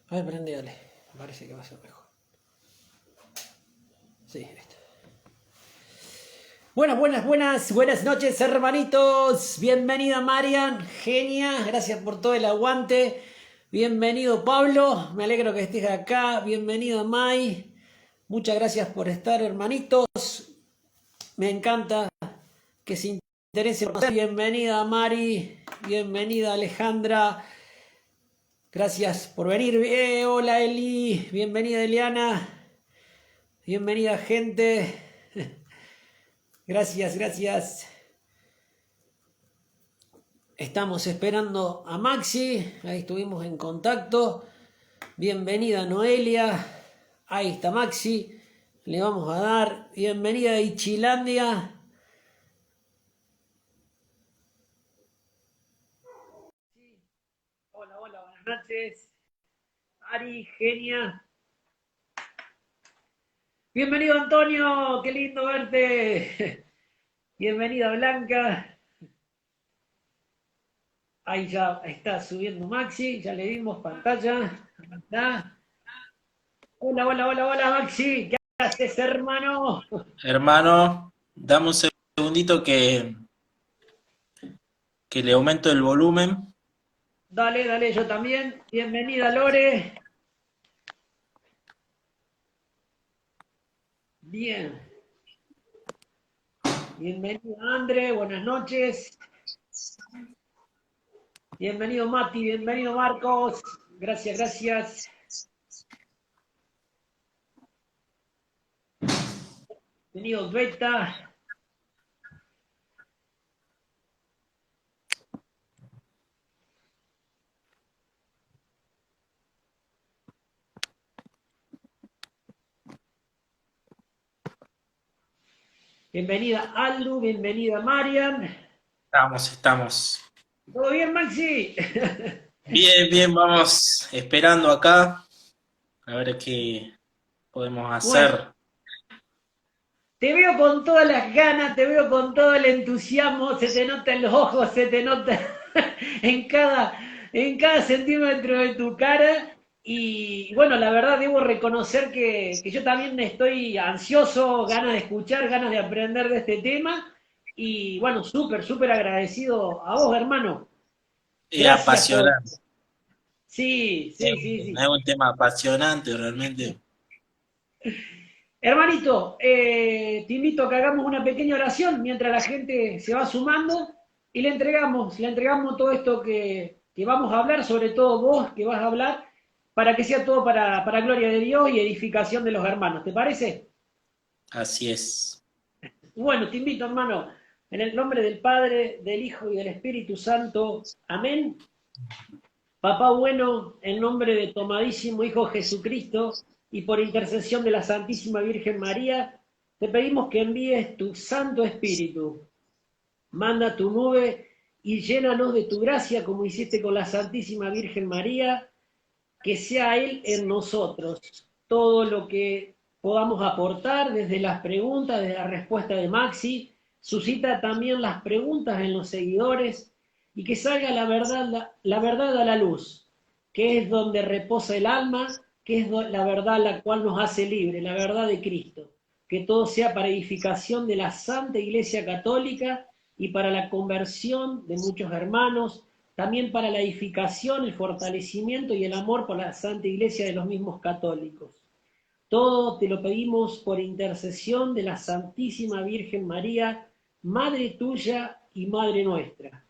A ver, prende, dale. Me parece que va a ser mejor. Sí, ahí está. Buenas noches, hermanitos. Bienvenida Marian, genia. Gracias por todo el aguante. Bienvenido Pablo, me alegro que estés acá. Bienvenida Mai. Muchas gracias por estar, hermanitos. Me encanta que se interese. Bienvenida Mari. Bienvenida Alejandra. Gracias por venir. Hola Eli. Bienvenida Eliana. Bienvenida gente. Gracias. Estamos esperando a Maxi. Ahí estuvimos en contacto. Bienvenida Noelia. Ahí está Maxi. Le vamos a dar. Bienvenida a Ichilandia. Hola, buenas noches. Ari, genia. Bienvenido Antonio, qué lindo verte. Bienvenida Blanca. Ahí ya está subiendo Maxi, ya le dimos pantalla. ¿Está? Hola Maxi, ¿qué haces hermano? Hermano, dame un segundito que le aumento el volumen. Dale, yo también. Bienvenida Lore. Bien. Bienvenido Andre, buenas noches. Bienvenido Mati, bienvenido Marcos. Gracias. Bienvenido Beta. Bienvenida Aldu, bienvenida Marian. Estamos. ¿Todo bien, Maxi? Bien, vamos esperando acá a ver qué podemos Bueno, hacer. te veo con todas las ganas, te veo con todo el entusiasmo, se te nota en los ojos, se te nota en cada centímetro de tu cara. Y bueno, la verdad debo reconocer que yo también estoy ansioso, ganas de escuchar, ganas de aprender de este tema. Y bueno, súper agradecido a vos, hermano. Es Gracias por... apasionante. Sí. Es un tema apasionante realmente. Hermanito, te invito a que hagamos una pequeña oración mientras la gente se va sumando y le entregamos todo esto que vamos a hablar, sobre todo vos que vas a hablar, para que sea todo para gloria de Dios y edificación de los hermanos. ¿Te parece? Así es. Bueno, te invito, hermano, en el nombre del Padre, del Hijo y del Espíritu Santo. Amén. Papá bueno, en nombre de tu amadísimo Hijo Jesucristo y por intercesión de la Santísima Virgen María, te pedimos que envíes tu Santo Espíritu. Manda tu nube y llénanos de tu gracia como hiciste con la Santísima Virgen María, que sea Él en nosotros. Todo lo que podamos aportar, desde las preguntas, desde la respuesta de Maxi, suscita también las preguntas en los seguidores y que salga la verdad a la luz, que es donde reposa el alma, que es la verdad la cual nos hace libre, la verdad de Cristo. Que todo sea para edificación de la Santa Iglesia Católica y para la conversión de muchos hermanos, también para la edificación, el fortalecimiento y el amor por la Santa Iglesia de los mismos católicos. Todo te lo pedimos por intercesión de la Santísima Virgen María, Madre tuya y Madre nuestra.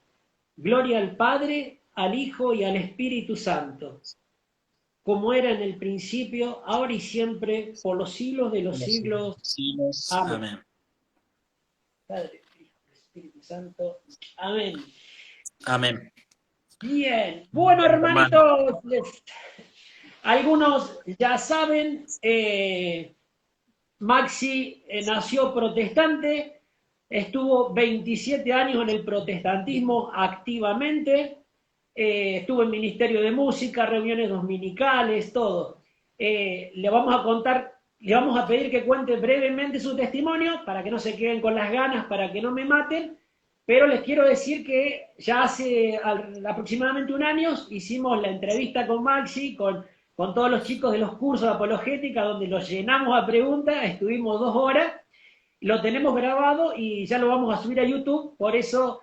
Gloria al Padre, al Hijo y al Espíritu Santo, como era en el principio, ahora y siempre, por los siglos de los siglos. Siglos. Amén. Amén. Padre, Hijo y Espíritu Santo. Amén. Amén. Bien, bueno Hermano, hermanitos, algunos ya saben, Maxi nació protestante, estuvo 27 años en el protestantismo activamente, estuvo en Ministerio de Música, reuniones dominicales, todo. Le vamos a pedir que cuente brevemente su testimonio para que no se queden con las ganas, para que no me maten, pero les quiero decir que ya hace aproximadamente un año hicimos la entrevista con Maxi, con todos los chicos de los cursos de apologética, donde los llenamos a preguntas, estuvimos 2 horas, lo tenemos grabado y ya lo vamos a subir a YouTube, por eso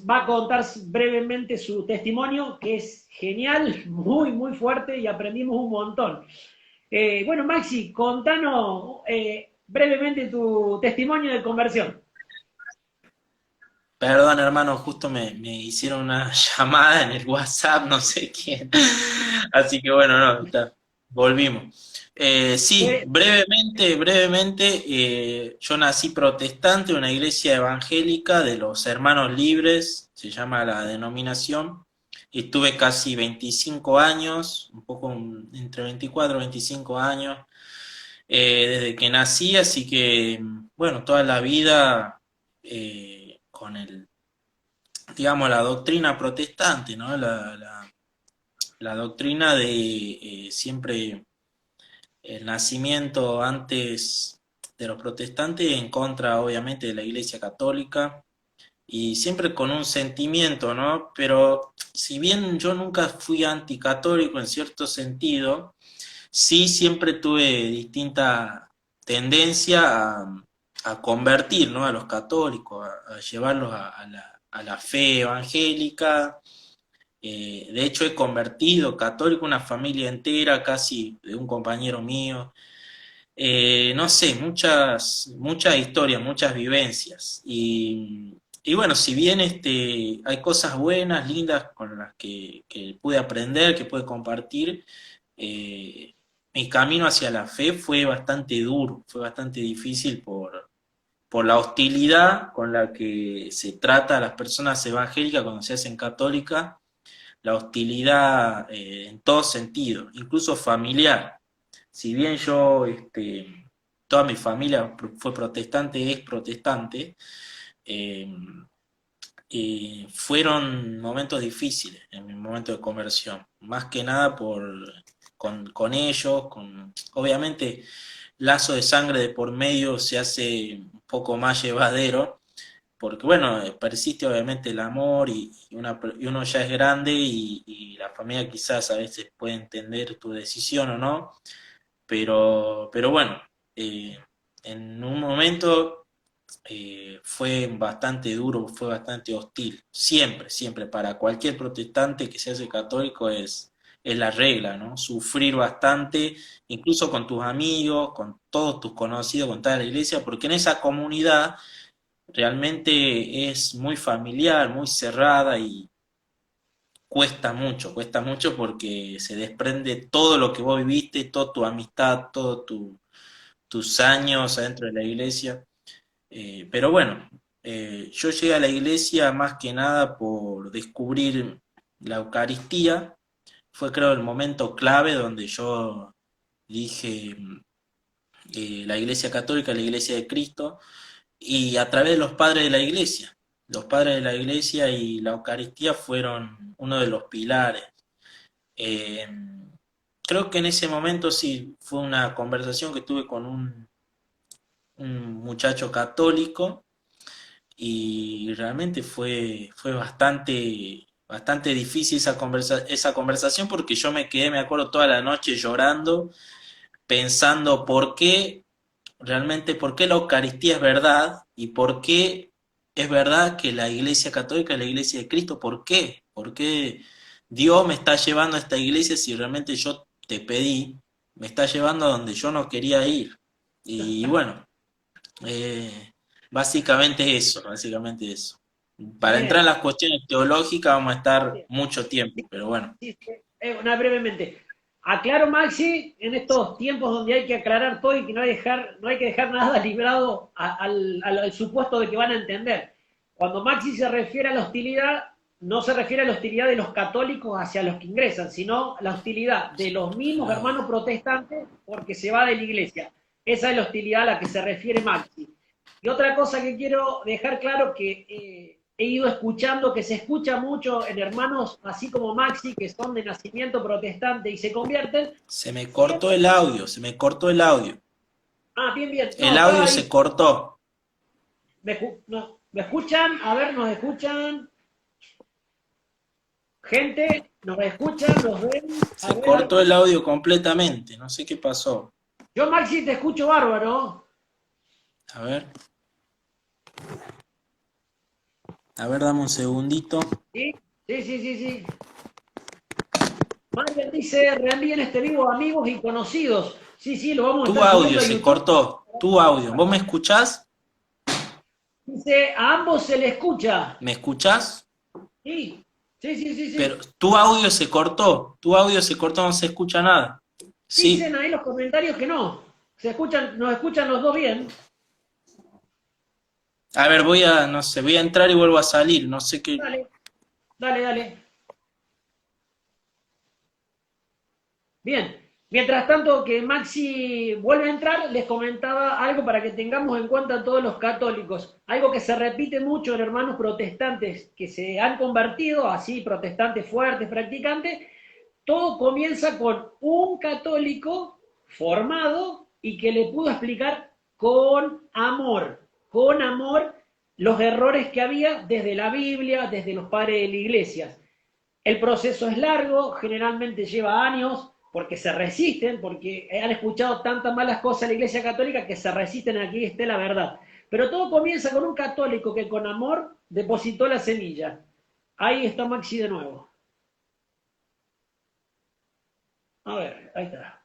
va a contar brevemente su testimonio, que es genial, muy, muy fuerte y aprendimos un montón. Bueno, Maxi, contanos brevemente tu testimonio de conversión. Perdón, hermano, justo me hicieron una llamada en el WhatsApp, no sé quién. Así que bueno, no, volvimos. Sí, Fue, brevemente, yo nací protestante en una iglesia evangélica de los Hermanos Libres, se llama la denominación, y estuve casi 25 años, un poco entre 24 y 25 años, desde que nací, así que, bueno, toda la vida con digamos, la doctrina protestante, ¿no? La doctrina de siempre el nacimiento antes de los protestantes en contra, obviamente, de la Iglesia Católica y siempre con un sentimiento, ¿no? Pero si bien yo nunca fui anticatólico en cierto sentido, sí siempre tuve distinta tendencia a convertir, ¿no? A los católicos, a llevarlos a la fe evangélica. De hecho, he convertido católico una familia entera, casi de un compañero mío. No sé, muchas historias, muchas vivencias. Y bueno, si bien hay cosas buenas, lindas con las que pude aprender, que pude compartir, eh, mi camino hacia la fe fue bastante duro, fue bastante difícil por la hostilidad con la que se trata a las personas evangélicas cuando se hacen católicas, la hostilidad en todo sentido, incluso familiar. Si bien yo, toda mi familia fue protestante, es protestante, eh, fueron momentos difíciles en mi momento de conversión, más que nada con ellos, obviamente lazo de sangre de por medio se hace un poco más llevadero, porque bueno, persiste obviamente el amor y uno ya es grande y la familia quizás a veces puede entender tu decisión o no, pero bueno, eh, en un momento fue bastante duro, fue bastante hostil. Siempre, siempre, para cualquier protestante que se hace católico es la regla, ¿no? Sufrir bastante, incluso con tus amigos, con todos tus conocidos, con toda la iglesia, porque en esa comunidad realmente es muy familiar, muy cerrada y cuesta mucho porque se desprende todo lo que vos viviste, toda tu amistad, todos tus años adentro de la iglesia. Pero bueno, yo llegué a la iglesia más que nada por descubrir la Eucaristía. Fue creo el momento clave donde yo dije la iglesia católica, la iglesia de Cristo, y a través de los padres de la iglesia. Los padres de la iglesia y la Eucaristía fueron uno de los pilares. Eh, Creo que en ese momento sí fue una conversación que tuve con un muchacho católico y realmente fue bastante difícil esa conversación porque yo me quedé, me acuerdo, toda la noche llorando, pensando por qué la Eucaristía es verdad y por qué es verdad que la Iglesia Católica es la Iglesia de Cristo. ¿Por qué? ¿Por qué Dios me está llevando a esta iglesia si realmente yo te pedí? Me está llevando a donde yo no quería ir. Y bueno, eh, básicamente eso. Para entrar en bien, las cuestiones teológicas vamos a estar bien. mucho tiempo, pero bueno. Sí, sí, brevemente. Aclaro, Maxi, en estos tiempos donde hay que aclarar todo y que no hay que dejar nada librado al supuesto de que van a entender. Cuando Maxi se refiere a la hostilidad, no se refiere a la hostilidad de los católicos hacia los que ingresan, sino la hostilidad de los mismos Ah, hermanos protestantes porque se va de la iglesia. Esa es la hostilidad a la que se refiere Maxi. Y otra cosa que quiero dejar claro que he ido escuchando, que se escucha mucho en hermanos así como Maxi, que son de nacimiento protestante y se convierten, se me cortó siempre... el audio, se me cortó el audio. Ah, bien, bien. El No, estaba audio ahí. se cortó. No, ¿me escuchan? A ver, ¿nos escuchan? Gente, nos escuchan, nos ven. A Se ver, cortó el audio completamente, no sé qué pasó. yo Maxi te escucho bárbaro. A ver. A ver, dame un segundito. ¿Sí? Sí, sí, sí, sí. Marian dice, reenvíen este vivo a amigos y conocidos. Sí, sí, lo vamos a Tu estar audio subiendo a se YouTube. cortó, tu audio. ¿Vos me escuchás? Dice, a ambos se le escucha. ¿Me escuchás? Sí, sí, sí, sí, Pero sí. tu audio se cortó, no se escucha nada. Dicen Sí. ahí los comentarios que no. Nos escuchan los dos bien. A ver, no sé, voy a entrar y vuelvo a salir, no sé qué. Dale, dale, dale. Bien. Mientras tanto que Maxi vuelve a entrar, les comentaba algo para que tengamos en cuenta todos los católicos. Algo que se repite mucho en hermanos protestantes que se han convertido, así protestantes fuertes, practicantes. Todo comienza con un católico formado y que le pudo explicar con amor, los errores que había desde la Biblia, desde los padres de la iglesia. El proceso es largo, generalmente lleva años, porque se resisten, porque han escuchado tantas malas cosas en la Iglesia Católica que se resisten a que aquí esté la verdad. Pero todo comienza con un católico que con amor depositó la semilla. Ahí está Maxi de nuevo. A ver, ahí está.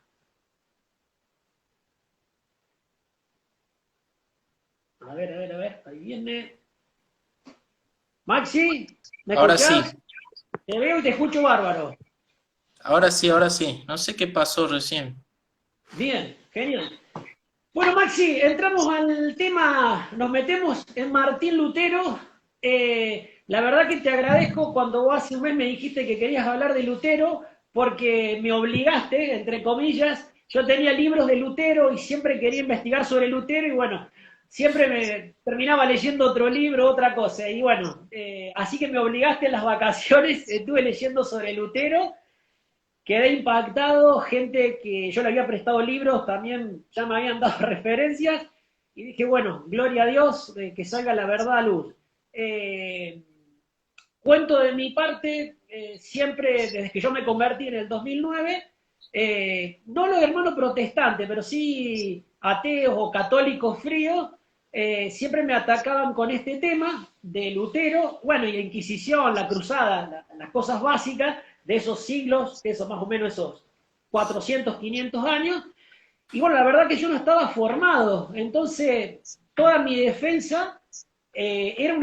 A ver, ahí viene. Maxi, ¿me Ahora sí, escuchás? Te veo y te escucho bárbaro. ahora sí, ahora sí. No sé qué pasó recién. Bien, genial. Bueno, Maxi, entramos al tema, nos metemos en Martín Lutero. La verdad que te agradezco cuando vos hace un mes me dijiste que querías hablar de Lutero, porque me obligaste, entre comillas. Yo tenía libros de Lutero y siempre quería investigar sobre Lutero y bueno, siempre me terminaba leyendo otro libro, otra cosa. Y bueno, así que me obligaste en las vacaciones, estuve leyendo sobre Lutero. Quedé impactado, gente que yo le había prestado libros también ya me habían dado referencias y dije, bueno, gloria a Dios, que salga la verdad a luz. Eh, Cuento de mi parte, siempre desde que yo me convertí en el 2009, no los hermanos protestantes, pero sí ateos o católicos fríos, siempre me atacaban con este tema de Lutero, bueno, y la Inquisición, la Cruzada, las cosas básicas de esos siglos, de esos más o menos esos 400, 500 años, y bueno, la verdad que yo no estaba formado, entonces toda mi defensa era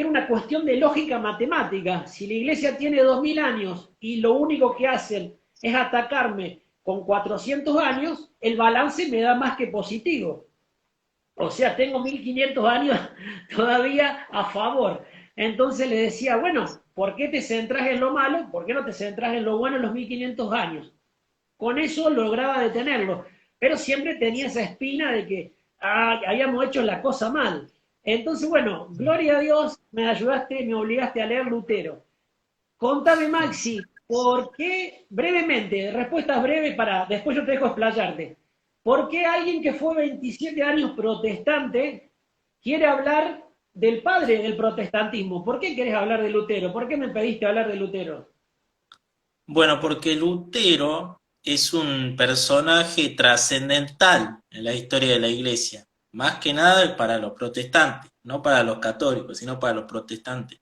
una cuestión de lógica matemática. Si la iglesia tiene 2000 años y lo único que hacen es atacarme con 400 años, el balance me da más que positivo. O sea, tengo 1500 años todavía a favor. Entonces le decía, bueno, ¿por qué te centras en lo malo? ¿Por qué no te centras en lo bueno en los 1500 años? Con eso lograba detenerlo, pero siempre tenía esa espina de que habíamos hecho la cosa mal. Entonces, bueno, gloria a Dios, me ayudaste, me obligaste a leer Lutero. Contame, Maxi, ¿por qué, brevemente, respuestas breves para, después yo te dejo explayarte, ¿por qué alguien que fue 27 años protestante quiere hablar del padre del protestantismo? ¿Por qué querés hablar de Lutero? ¿Por qué me pediste hablar de Lutero? Bueno, porque Lutero es un personaje trascendental en la historia de la Iglesia, más que nada para los protestantes, no para los católicos, sino para los protestantes.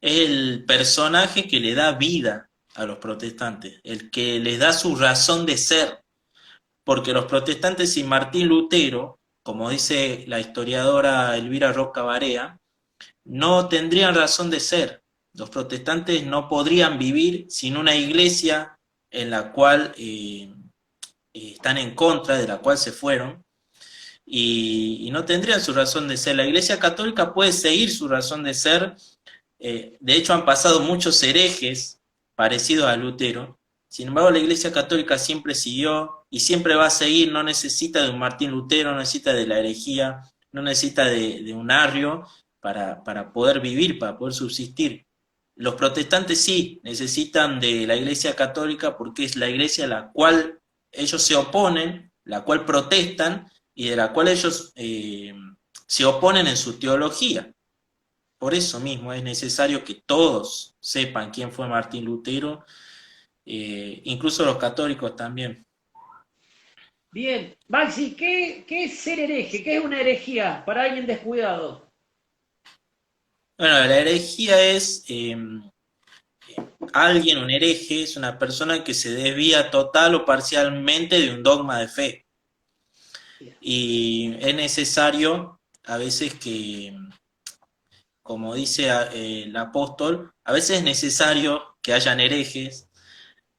Es el personaje que le da vida a los protestantes, el que les da su razón de ser, porque los protestantes sin Martín Lutero, como dice la historiadora Elvira Roca Barea, no tendrían razón de ser. Los protestantes no podrían vivir sin una iglesia en la cual están en contra, de la cual se fueron, y no tendrían su razón de ser. La iglesia católica puede seguir su razón de ser. De hecho, han pasado muchos herejes parecidos a Lutero. Sin embargo, la iglesia católica siempre siguió y siempre va a seguir. No necesita de un Martín Lutero, no necesita de la herejía, no necesita de un Arrio para poder vivir, para poder subsistir. Los protestantes sí necesitan de la iglesia católica porque es la iglesia a la cual ellos se oponen, la cual protestan y de la cual ellos se oponen en su teología. por eso mismo es necesario que todos sepan quién fue Martín Lutero, incluso los católicos también. Bien, Maxi, ¿qué es ser hereje? ¿Qué es una herejía para alguien descuidado? Bueno, la herejía es alguien, un hereje, es una persona que se desvía total o parcialmente de un dogma de fe. Y es necesario a veces que, como dice el apóstol, a veces es necesario que hayan herejes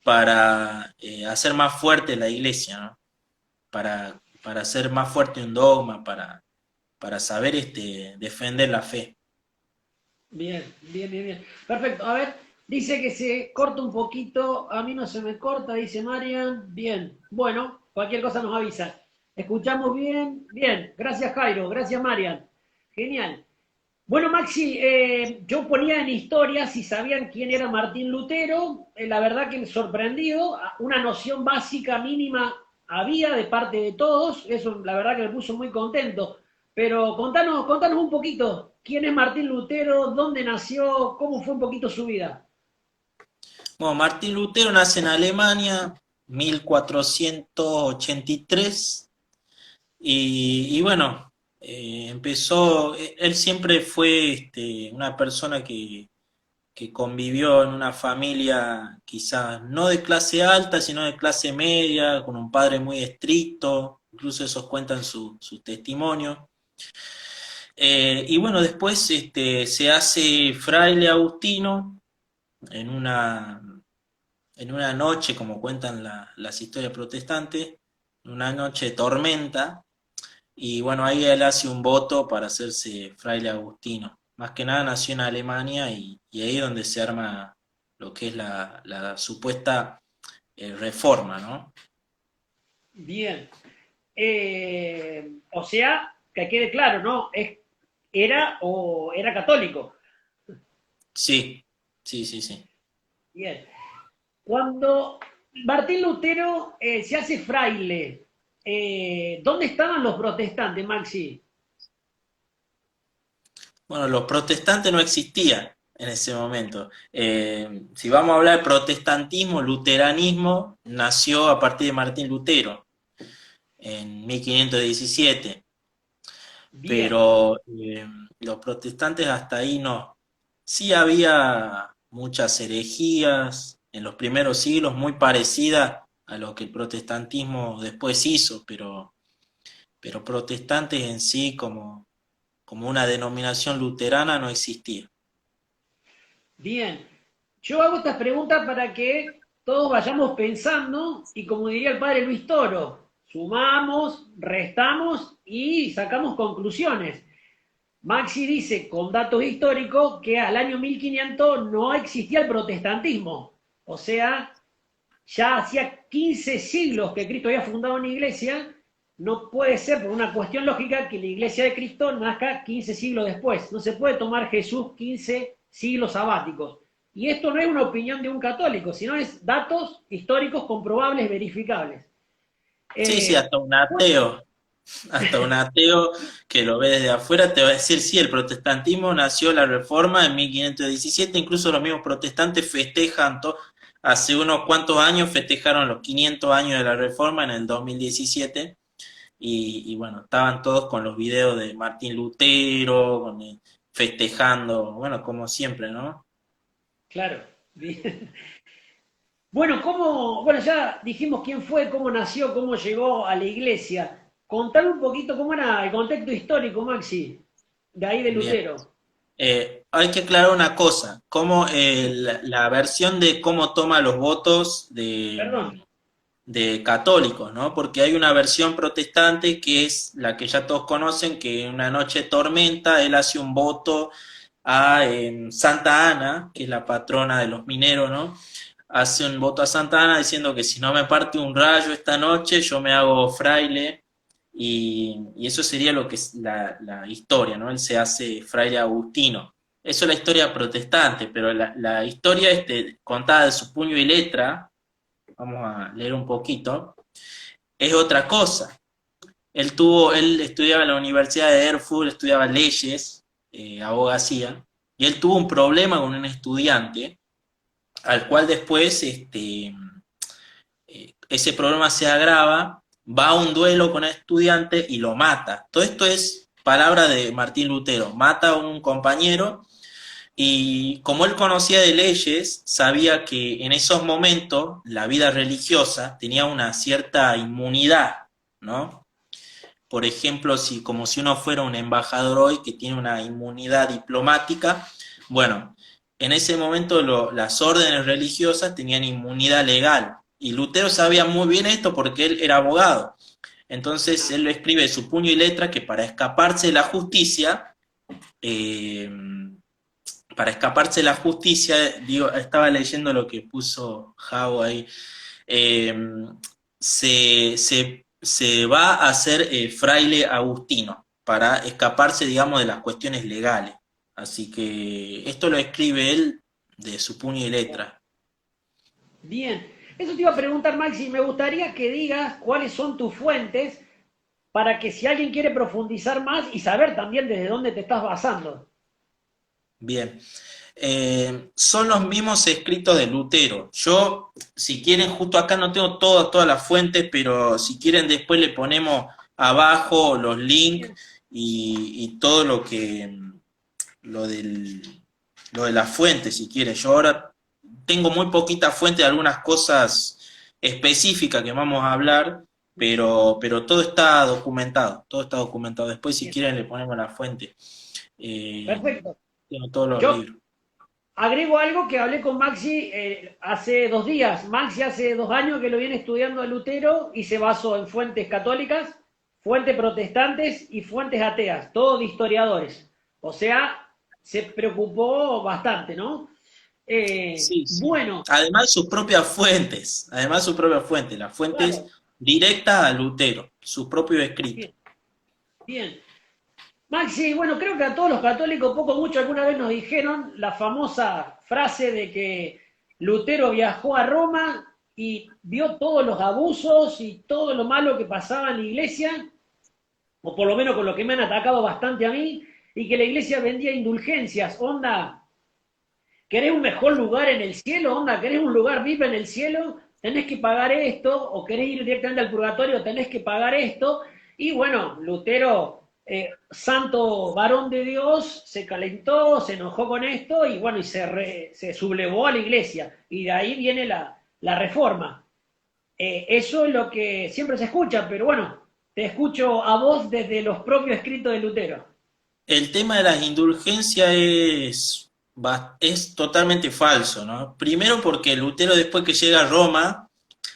para hacer más fuerte la iglesia, ¿no? Para hacer más fuerte un dogma, para saber defender la fe. Bien, bien, bien, bien. Perfecto. A ver, dice que se corta un poquito. A mí no se me corta, dice Marian. Bien. Bueno, cualquier cosa nos avisa. ¿Escuchamos bien? Bien. Gracias, Jairo. Gracias, Marian. Genial. Bueno, Maxi, yo ponía en historia si sabían quién era Martín Lutero. La verdad que me sorprendido. Una noción básica mínima había de parte de todos. Eso, la verdad que me puso muy contento. Pero contanos un poquito. ¿Quién es Martín Lutero? ¿Dónde nació? ¿Cómo fue un poquito su vida? Bueno, Martín Lutero nace en Alemania, 1483, y bueno, empezó, él siempre fue una persona que convivió en una familia quizás no de clase alta, sino de clase media, con un padre muy estricto, incluso esos cuentan su testimonio. Y bueno, después se hace fraile agustino en una, en una noche, como cuentan las historias protestantes, una noche de tormenta, y bueno, ahí él hace un voto para hacerse fraile agustino. Más que nada nació en Alemania y ahí es donde se arma lo que es la supuesta reforma, ¿no? Bien. O sea, que quede claro, ¿no? Era católico. Sí, sí, sí, sí. Bien. Cuando Martín Lutero se hace fraile, ¿dónde estaban los protestantes, Maxi? Bueno, los protestantes no existían en ese momento. Si vamos a hablar de protestantismo, luteranismo nació a partir de Martín Lutero en 1517, Bien, pero los protestantes hasta ahí no. Sí había muchas herejías en los primeros siglos, muy parecidas a lo que el protestantismo después hizo, pero protestantes en sí como una denominación luterana no existía. bien. Yo hago estas preguntas para que todos vayamos pensando y como diría el padre Luis Toro, sumamos, restamos y sacamos conclusiones. Maxi dice, con datos históricos, que al año 1500 no existía el protestantismo. O sea, ya hacía 15 siglos que Cristo había fundado una iglesia, no puede ser por una cuestión lógica que la iglesia de Cristo nazca 15 siglos después. No se puede tomar Jesús 15 siglos sabáticos. Y esto no es una opinión de un católico, sino es datos históricos comprobables, verificables. Sí, sí, Eh, hasta un ateo que lo ve desde afuera te va a decir, sí, el protestantismo nació la reforma en 1517, incluso los mismos protestantes festejan, hace unos cuantos años festejaron los 500 años de la reforma en el 2017, y bueno, estaban todos con los videos de Martín Lutero, festejando, bueno, como siempre, ¿no? claro. Bueno, bueno, ya dijimos quién fue, cómo nació, cómo llegó a la iglesia. Contame un poquito cómo era el contexto histórico, Maxi, de ahí de Bien. Lutero. Hay que aclarar una cosa, como la versión de cómo toma los votos Perdón. de católicos, ¿no? Porque hay una versión protestante que es la que ya todos conocen, que en una noche de tormenta él hace un voto a Santa Ana, que es la patrona de los mineros, ¿no? Hace un voto a Santa Ana diciendo que si no me parte un rayo esta noche, yo me hago fraile, y eso sería lo que es la historia, ¿no? Él se hace fraile agustino. Eso es la historia protestante, pero la historia contada de su puño y letra, vamos a leer un poquito, es otra cosa. Él estudiaba en la Universidad de Erfurt, estudiaba leyes, abogacía, y él tuvo un problema con un estudiante, al cual después ese problema se agrava, va a un duelo con el estudiante y lo mata. Todo esto es palabra de Martín Lutero, mata a un compañero y como él conocía de leyes, sabía que en esos momentos la vida religiosa tenía una cierta inmunidad, ¿no? Por ejemplo, si, como si uno fuera un embajador hoy que tiene una inmunidad diplomática, bueno, en ese momento las órdenes religiosas tenían inmunidad legal. Y Lutero sabía muy bien esto porque él era abogado. Entonces él lo escribe de su puño y letra que eh, para escaparse de la justicia, digo, estaba leyendo lo que puso Javo ahí, eh, se va a hacer fraile agustino para escaparse, digamos, de las cuestiones legales. Así que esto lo escribe él de su puño y letra. Bien, eso te iba a preguntar, Maxi, me gustaría que digas cuáles son tus fuentes para que si alguien quiere profundizar más y saber también desde dónde te estás basando. Bien. Son los mismos escritos de Lutero. Yo, si quieren, justo acá no tengo todas las fuentes, pero si quieren después le ponemos abajo los links y todo lo del, lo de las fuentes, si quieren. Yo ahora tengo muy poquita fuente de algunas cosas específicas que vamos a hablar, pero todo está documentado, todo está documentado. Después, si quieren, le ponemos la fuente. Perfecto. Tengo todos los Yo libros. agrego algo que hablé con Maxi hace 2 días. Maxi hace 2 años que lo viene estudiando a Lutero y se basó en fuentes católicas, fuentes protestantes y fuentes ateas, todos de historiadores. O sea, se preocupó bastante, ¿no? Sí, sí. Bueno, Además sus propias fuentes, las fuentes claro, directas a Lutero, sus propios escritos. bien, bien. Maxi, bueno, creo que a todos los católicos, poco o mucho, alguna vez nos dijeron la famosa frase de que Lutero viajó a Roma y vio todos los abusos y todo lo malo que pasaba en la iglesia, o por lo menos con lo que me han atacado bastante a mí, y que la iglesia vendía indulgencias. Onda, ¿querés un mejor lugar en el cielo? Onda, ¿querés un lugar VIP en el cielo? Tenés que pagar esto, o querés ir directamente al purgatorio, tenés que pagar esto. Y bueno, Lutero, santo varón de Dios, se calentó, se enojó con esto y bueno, y se sublevó a la iglesia. Y de ahí viene la reforma. Eso es lo que siempre se escucha, pero bueno, te escucho a vos desde los propios escritos de Lutero. El tema de las indulgencias es totalmente falso, ¿no? Primero porque Lutero después que llega a Roma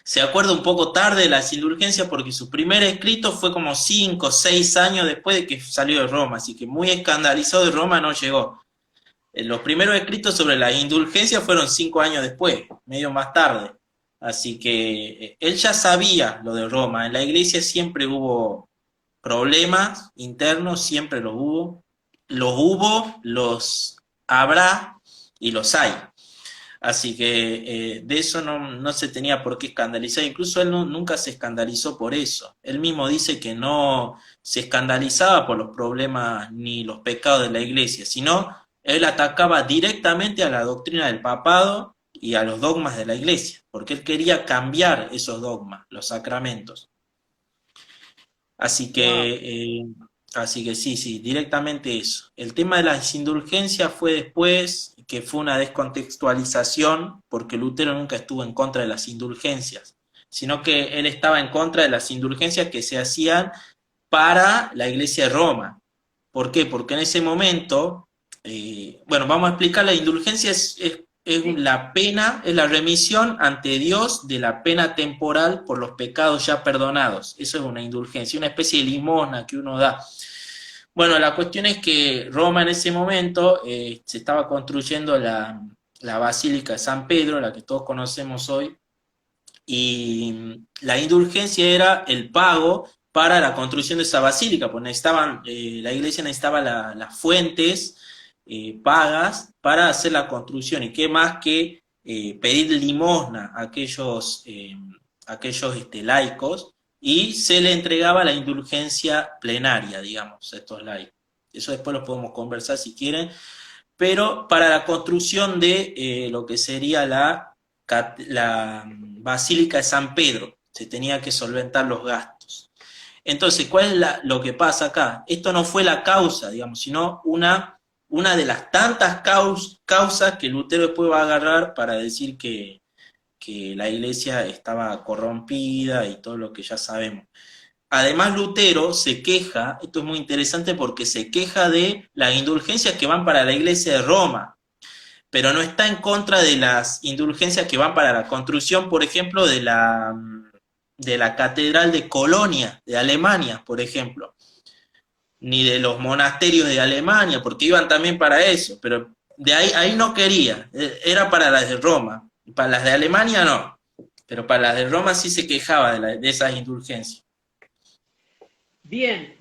se acuerda un poco tarde de las indulgencias porque su primer escrito fue como 5 o 6 años después de que salió de Roma, así que muy escandalizado de Roma no llegó. Los primeros escritos sobre las indulgencias fueron 5 años después, medio más tarde. Así que él ya sabía lo de Roma. En la iglesia siempre hubo problemas internos, siempre los hubo. Los hubo, los habrá y los hay. Así que de eso no se tenía por qué escandalizar. Incluso él nunca se escandalizó por eso. Él mismo dice que no se escandalizaba por los problemas ni los pecados de la iglesia, sino él atacaba directamente a la doctrina del papado y a los dogmas de la iglesia, porque él quería cambiar esos dogmas, los sacramentos. Así Wow. que, así que sí, sí, directamente eso. El tema de las indulgencias fue después, que fue una descontextualización, porque Lutero nunca estuvo en contra de las indulgencias, sino que él estaba en contra de las indulgencias que se hacían para la iglesia de Roma. ¿Por qué? Porque en ese momento, bueno, vamos a explicar, la indulgencia es Sí, la pena, es la remisión ante Dios de la pena temporal por los pecados ya perdonados. Eso es una indulgencia, una especie de limosna que uno da. Bueno, la cuestión es que Roma en ese momento se estaba construyendo la Basílica de San Pedro, la que todos conocemos hoy, y la indulgencia era el pago para la construcción de esa basílica, pues necesitaban, la iglesia necesitaba las fuentes pagas para hacer la construcción, y qué más que pedir limosna a aquellos laicos, y se le entregaba la indulgencia plenaria, digamos, a estos laicos. Eso después lo podemos conversar si quieren, pero para la construcción de lo que sería la Basílica de San Pedro, se tenía que solventar los gastos. Entonces, ¿cuál es lo que pasa acá? Esto no fue la causa, digamos, sino una de las tantas causas que Lutero después va a agarrar para decir que la iglesia estaba corrompida y todo lo que ya sabemos. Además, Lutero se queja, esto es muy interesante porque se queja de las indulgencias que van para la iglesia de Roma, pero no está en contra de las indulgencias que van para la construcción, por ejemplo, de la Catedral de Colonia, de Alemania, por ejemplo, ni de los monasterios de Alemania, porque iban también para eso, pero de ahí no quería, era para las de Roma, para las de Alemania no, pero para las de Roma sí se quejaba de esas indulgencias. Bien,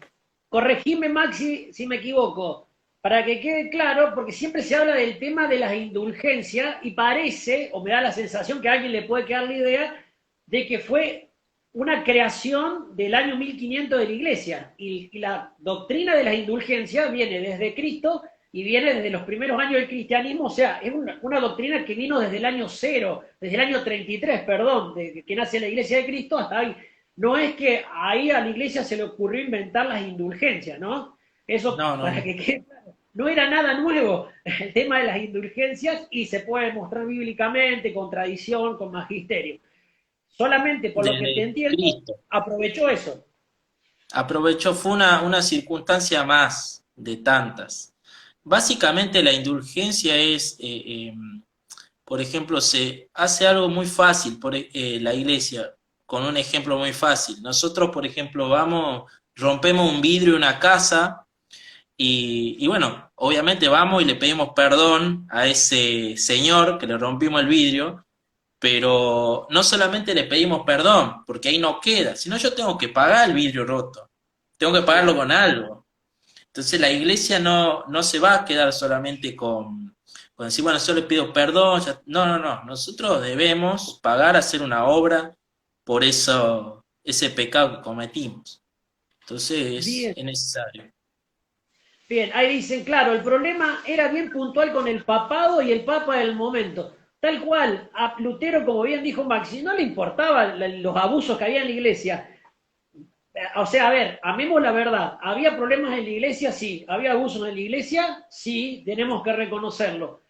corregime Maxi si me equivoco, para que quede claro, porque siempre se habla del tema de las indulgencias y parece, o me da la sensación que a alguien le puede quedar la idea, de que fue una creación del año 1500 de la iglesia. Y la doctrina de las indulgencias viene desde Cristo y viene desde los primeros años del cristianismo, o sea, es una doctrina que vino desde el año 0, desde el año 33, perdón, de que nace la iglesia de Cristo hasta ahí. No es que ahí a la iglesia se le ocurrió inventar las indulgencias, ¿no? Eso No, no, para no. que quede claro. No era nada nuevo el tema de las indulgencias y se puede mostrar bíblicamente, con tradición, con magisterio. Solamente por lo que te Desde entiendo, Cristo. aprovechó eso. Aprovechó, fue una circunstancia más de tantas. Básicamente la indulgencia es, por ejemplo, se hace algo muy fácil por la iglesia, con un ejemplo muy fácil. Nosotros, por ejemplo, vamos, rompemos un vidrio en una casa y bueno, obviamente vamos y le pedimos perdón a ese señor que le rompimos el vidrio, pero no solamente le pedimos perdón, porque ahí no queda, sino yo tengo que pagar el vidrio roto, tengo que pagarlo Claro. con algo. Entonces la iglesia no se va a quedar solamente con decir, bueno, yo le pido perdón, no, no, no, nosotros debemos pagar, hacer una obra por eso, ese pecado que cometimos. Entonces Bien, es necesario. bien. Ahí dicen, claro, el problema era bien puntual con el papado y el papa del momento. Tal cual, a Lutero, como bien dijo Maxi, no le importaban los abusos que había en la iglesia. O sea, a ver, amemos la verdad. ¿Había problemas en la iglesia? Sí. ¿Había abusos en la iglesia? Sí, tenemos que reconocerlo.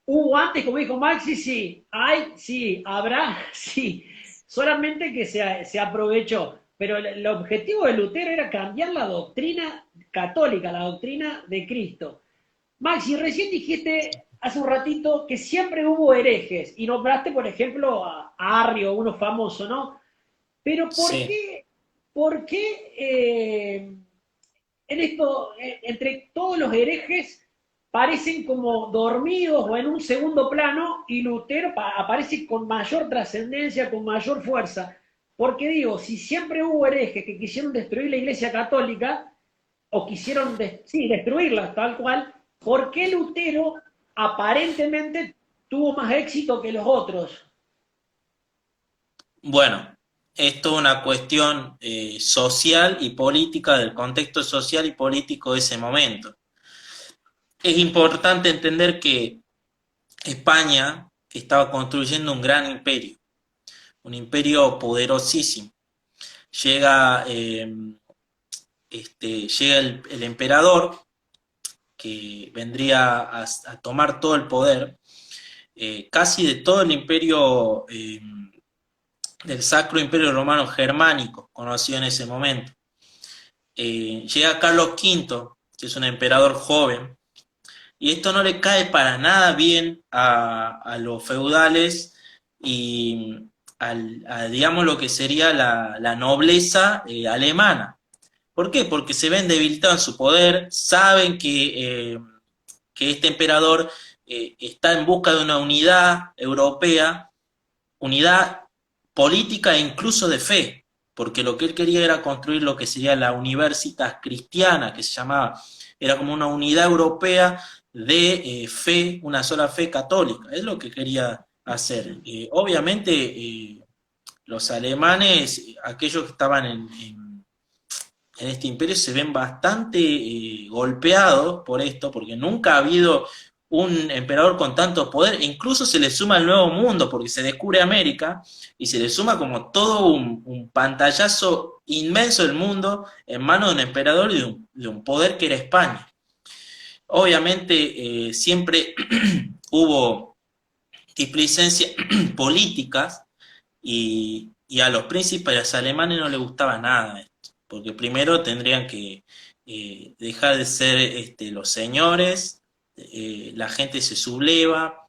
¿Hubo antes, como dijo Maxi? Sí. ¿Hay? Sí. ¿Habrá? Sí. Solamente que se aprovechó. Pero el objetivo de Lutero era cambiar la doctrina católica, la doctrina de Cristo. Maxi, recién dijiste hace un ratito que siempre hubo herejes y nombraste, por ejemplo, a Arrio, uno famoso, ¿no? Pero Sí. por qué en esto, entre todos los herejes, parecen como dormidos o en un segundo plano y Lutero aparece con mayor trascendencia, con mayor fuerza? Porque digo, si siempre hubo herejes que quisieron destruir la Iglesia Católica, o quisieron sí, destruirla tal cual, ¿por qué Lutero aparentemente tuvo más éxito que los otros? Bueno, esto es una cuestión social y política del contexto social y político de ese momento. Es importante entender que España estaba construyendo un gran imperio, un imperio poderosísimo. Llega, llega el emperador que vendría a tomar todo el poder, casi de todo el imperio, del Sacro Imperio Romano Germánico, conocido en ese momento. Llega Carlos V, que es un emperador joven, y esto no le cae para nada bien a los feudales y digamos lo que sería la nobleza alemana. ¿Por qué? Porque se ven debilitados en su poder, saben que este emperador está en busca de una unidad europea, unidad política e incluso de fe, porque lo que él quería era construir lo que sería la Universitas Cristiana, que se llamaba, era como una unidad europea de fe, una sola fe católica, es lo que quería hacer. Obviamente los alemanes, aquellos que estaban en este imperio se ven bastante golpeados por esto, porque nunca ha habido un emperador con tanto poder, incluso se le suma el Nuevo Mundo, porque se descubre América, y se le suma como todo un pantallazo inmenso del mundo en manos de un emperador y de un poder que era España. Obviamente siempre hubo displicencias políticas y a los príncipes alemanes no les gustaba nada esto, porque primero tendrían que dejar de ser los señores, la gente se subleva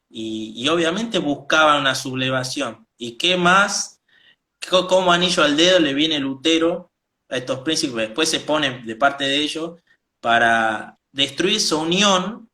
y obviamente buscaban una sublevación. ¿Y qué más? Como anillo al dedo le viene Lutero a estos príncipes, después se pone de parte de ellos para destruir esa unión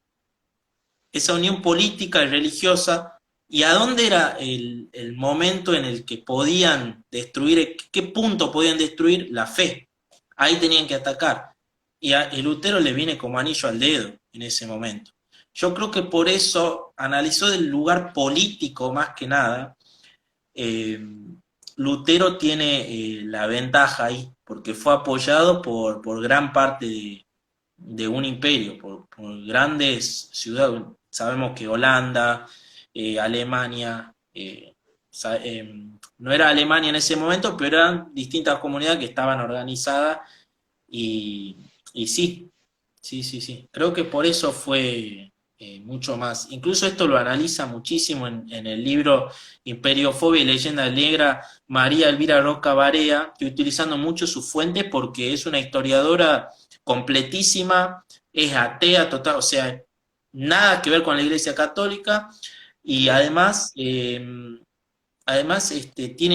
política y religiosa, y a dónde era el momento en el que podían destruir, qué punto podían destruir la fe. Ahí tenían que atacar. Y Lutero le viene como anillo al dedo en ese momento. Yo creo que por eso analizó del lugar político más que nada. eh, Lutero tiene la ventaja ahí, porque fue apoyado por gran parte de un imperio, por grandes ciudades. Sabemos que Holanda, Alemania, no era Alemania en ese momento, pero eran distintas comunidades que estaban organizadas y, y sí, sí. Creo que por eso fue mucho más. Incluso esto lo analiza muchísimo en el libro Imperiofobia y Leyenda Negra María Elvira Roca Barea, que utilizando mucho su fuente porque es una historiadora completísima, es atea total, o sea, nada que ver con la Iglesia Católica y además tiene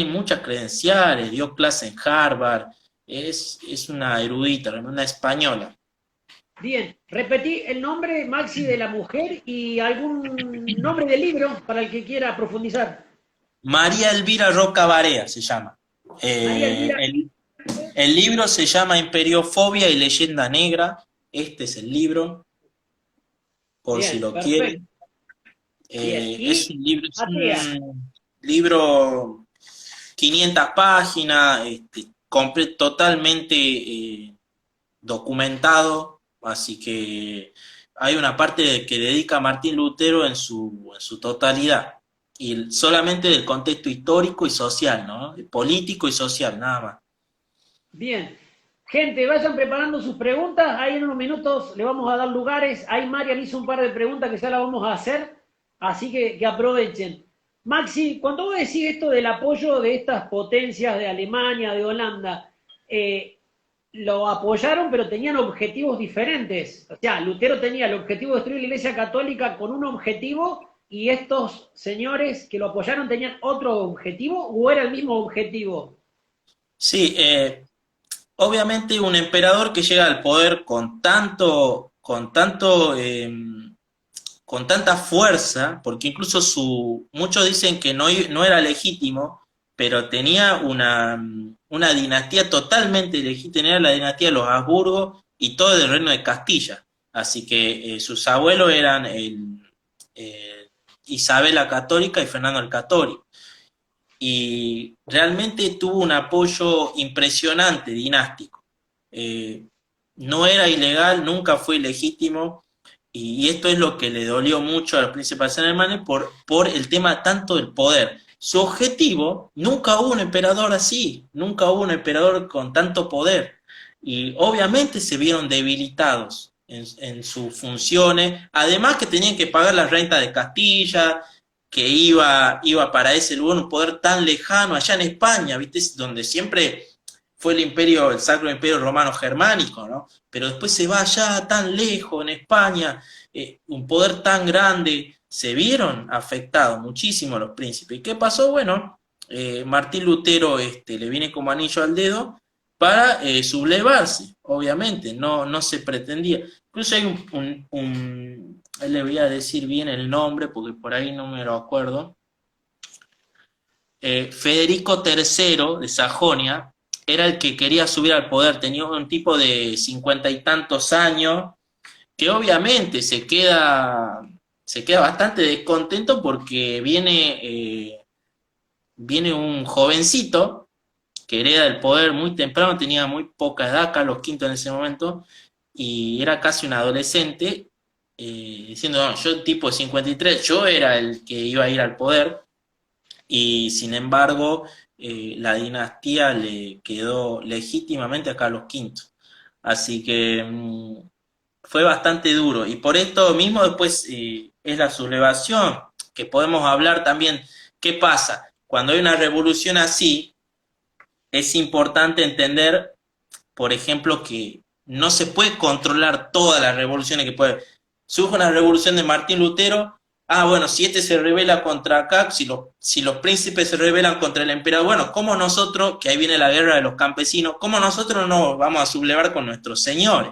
muchas credenciales, dio clase en Harvard, es una erudita, una española. Bien, repetí el nombre, Maxi, de la mujer y algún nombre del libro para el que quiera profundizar. María Elvira Roca Barea se llama. María Elvira. El libro se llama Imperiofobia y Leyenda Negra. Este es el libro, por Bien, si lo perfecto. quieren. Bien. Es un libro 500 páginas, totalmente documentado, así que hay una parte que dedica Martín Lutero en su totalidad, y solamente del contexto histórico y social, ¿no? Político y social, nada más. Bien. Gente, vayan preparando sus preguntas. Ahí en unos minutos le vamos a dar lugares. Ahí Marian hizo un par de preguntas que ya las vamos a hacer. Así que aprovechen. Maxi, cuando vos decís esto del apoyo de estas potencias de Alemania, de Holanda, lo apoyaron, pero tenían objetivos diferentes. O sea, Lutero tenía el objetivo de destruir la Iglesia Católica con un objetivo y estos señores que lo apoyaron tenían otro objetivo o era el mismo objetivo. Sí, obviamente un emperador que llega al poder con tanta fuerza, porque incluso muchos dicen que no era legítimo, pero tenía una dinastía totalmente legítima, era la dinastía de los Habsburgo y todo el reino de Castilla. Así que sus abuelos eran Isabel la Católica y Fernando el Católico. Y realmente tuvo un apoyo impresionante, dinástico. No era ilegal, nunca fue ilegítimo, y esto es lo que le dolió mucho a los príncipes alemanes por el tema tanto del poder. Su objetivo, nunca hubo un emperador así, nunca hubo un emperador con tanto poder, y obviamente se vieron debilitados en sus funciones, además que tenían que pagar la renta de Castilla, que iba para ese lugar, un poder tan lejano, allá en España, ¿viste? Donde siempre fue el Sacro Imperio Romano Germánico, ¿no? Pero después se va allá tan lejos, en España, un poder tan grande, se vieron afectados muchísimo los príncipes. ¿Y qué pasó? Bueno, Martín Lutero le viene como anillo al dedo para sublevarse, obviamente, no se pretendía. Incluso hay ahí le voy a decir bien el nombre porque por ahí no me lo acuerdo. Federico III de Sajonia era el que quería subir al poder, tenía un tipo de 50 y tantos años, que obviamente se queda bastante descontento porque viene un jovencito que hereda el poder muy temprano, tenía muy poca edad, Carlos V en ese momento, y era casi un adolescente, diciendo, no, yo tipo de 53, yo era el que iba a ir al poder, y sin embargo la dinastía le quedó legítimamente a Carlos V. Así que fue bastante duro. Y por esto mismo después es la sublevación, que podemos hablar también, ¿qué pasa? Cuando hay una revolución así, es importante entender, por ejemplo, que no se puede controlar todas las revoluciones que puede. Surge una revolución de Martín Lutero. Ah, bueno, si este se revela contra acá, si los príncipes se rebelan contra el emperador, bueno, ¿cómo nosotros, que ahí viene la guerra de los campesinos, cómo nosotros no vamos a sublevar con nuestros señores?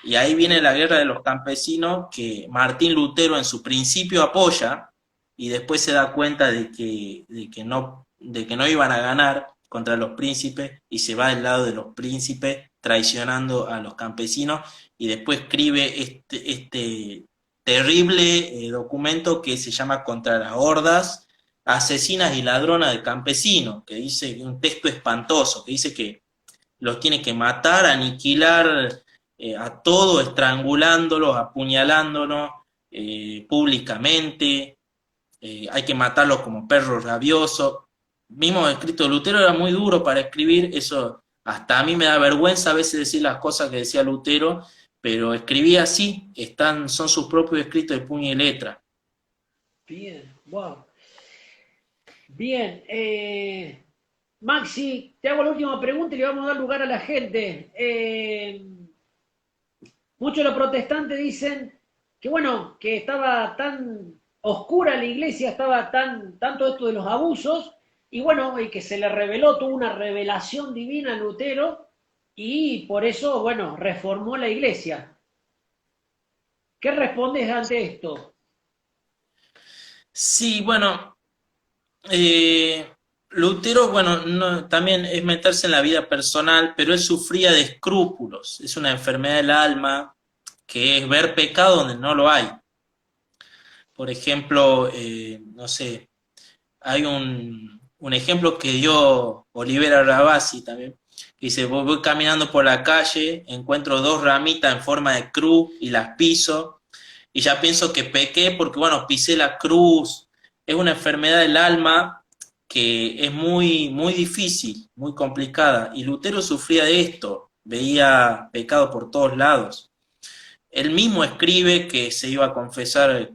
Y ahí viene la guerra de los campesinos que Martín Lutero en su principio apoya y después se da cuenta de que no iban a ganar contra los príncipes y se va del lado de los príncipes traicionando a los campesinos y después escribe este terrible documento que se llama Contra las hordas asesinas y ladronas de campesinos, que dice un texto espantoso, que dice que los tiene que matar, aniquilar a todos, estrangulándolos, apuñalándolos públicamente, hay que matarlos como perros rabiosos. Mismo escrito de Lutero era muy duro para escribir, eso hasta a mí me da vergüenza a veces decir las cosas que decía Lutero, pero escribía así, son sus propios escritos de puño y letra. Bien, wow. Bien, Maxi, te hago la última pregunta y le vamos a dar lugar a la gente. Muchos de los protestantes dicen que bueno, que estaba tan oscura la iglesia, estaba tanto esto de los abusos, y bueno, y que se le reveló, tuvo una revelación divina a Lutero, y por eso, bueno, reformó la iglesia. ¿Qué respondes ante esto? Sí, bueno, Eh, Lutero, bueno, también es meterse en la vida personal, pero él sufría de escrúpulos, es una enfermedad del alma que es ver pecado donde no lo hay. Por ejemplo, no sé, hay un ejemplo que dio Olivera Ravasi también, que dice, voy caminando por la calle, encuentro dos ramitas en forma de cruz y las piso, y ya pienso que pequé porque, bueno, pisé la cruz. Es una enfermedad del alma que es muy, muy difícil, muy complicada. Y Lutero sufría de esto, veía pecado por todos lados. Él mismo escribe que se iba a confesar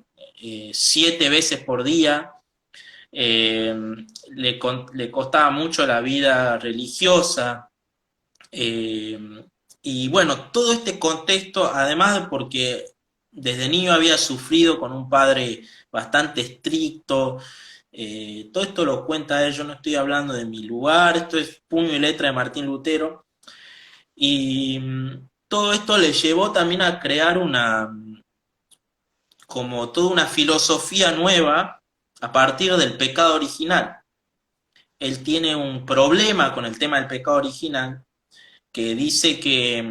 7 veces por día. eh, le costaba mucho la vida religiosa. eh, y bueno, todo este contexto, además de porque desde niño había sufrido con un padre bastante estricto, todo esto lo cuenta él, yo no estoy hablando de mi lugar, esto es puño y letra de Martín Lutero, y todo esto le llevó también a crear como toda una filosofía nueva a partir del pecado original. Él tiene un problema con el tema del pecado original, que dice que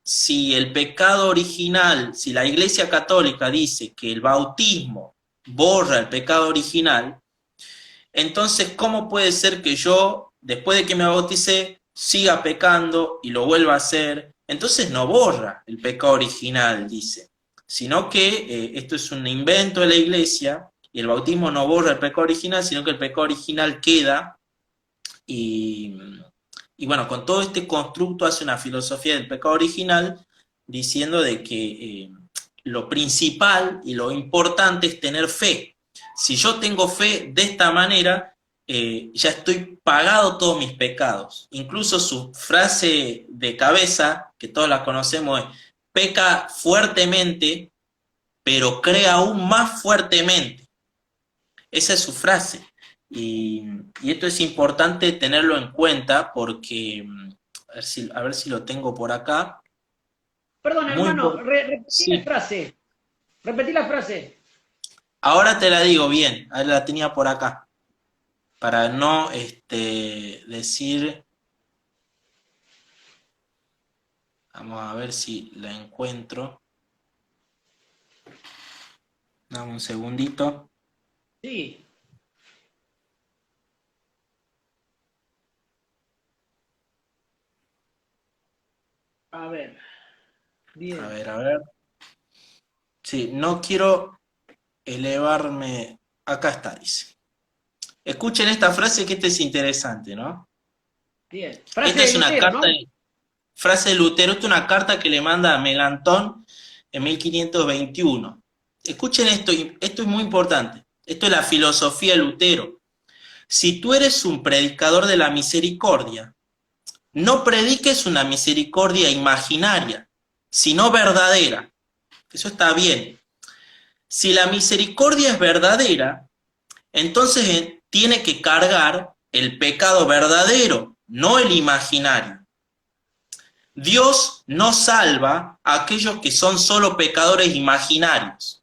si el pecado original, si la Iglesia Católica dice que el bautismo borra el pecado original, entonces, ¿cómo puede ser que yo, después de que me bauticé, siga pecando y lo vuelva a hacer? Entonces no borra el pecado original, dice, sino que esto es un invento de la Iglesia y el bautismo no borra el pecado original, sino que el pecado original queda y, y bueno, con todo este constructo hace una filosofía del pecado original diciendo de que lo principal y lo importante es tener fe. Si yo tengo fe de esta manera, ya estoy pagado todos mis pecados. Incluso su frase de cabeza, que todos la conocemos, es, peca fuertemente, pero cree aún más fuertemente. Esa es su frase. Y, y esto es importante tenerlo en cuenta porque, a ver si lo tengo por acá. Perdón, Muy hermano, repetí la sí. frase. Repetí la frase. Ahora te la digo bien, ahora la tenía por acá, para no decir, vamos a ver si la encuentro. Dame un segundito. Sí. A ver, A bien, ver, a ver. Sí, no quiero elevarme. Acá está, dice. Escuchen esta frase que esta es interesante, ¿no? bien. Frase Esta de es una Lutero, carta, ¿no? frase de Lutero, esta es una carta que le manda a Melantón en 1521. Escuchen esto, esto es muy importante. Esto es la filosofía de Lutero. Si tú eres un predicador de la misericordia, no prediques una misericordia imaginaria, sino verdadera. Eso está bien. Si la misericordia es verdadera, entonces tiene que cargar el pecado verdadero, no el imaginario. Dios no salva a aquellos que son solo pecadores imaginarios.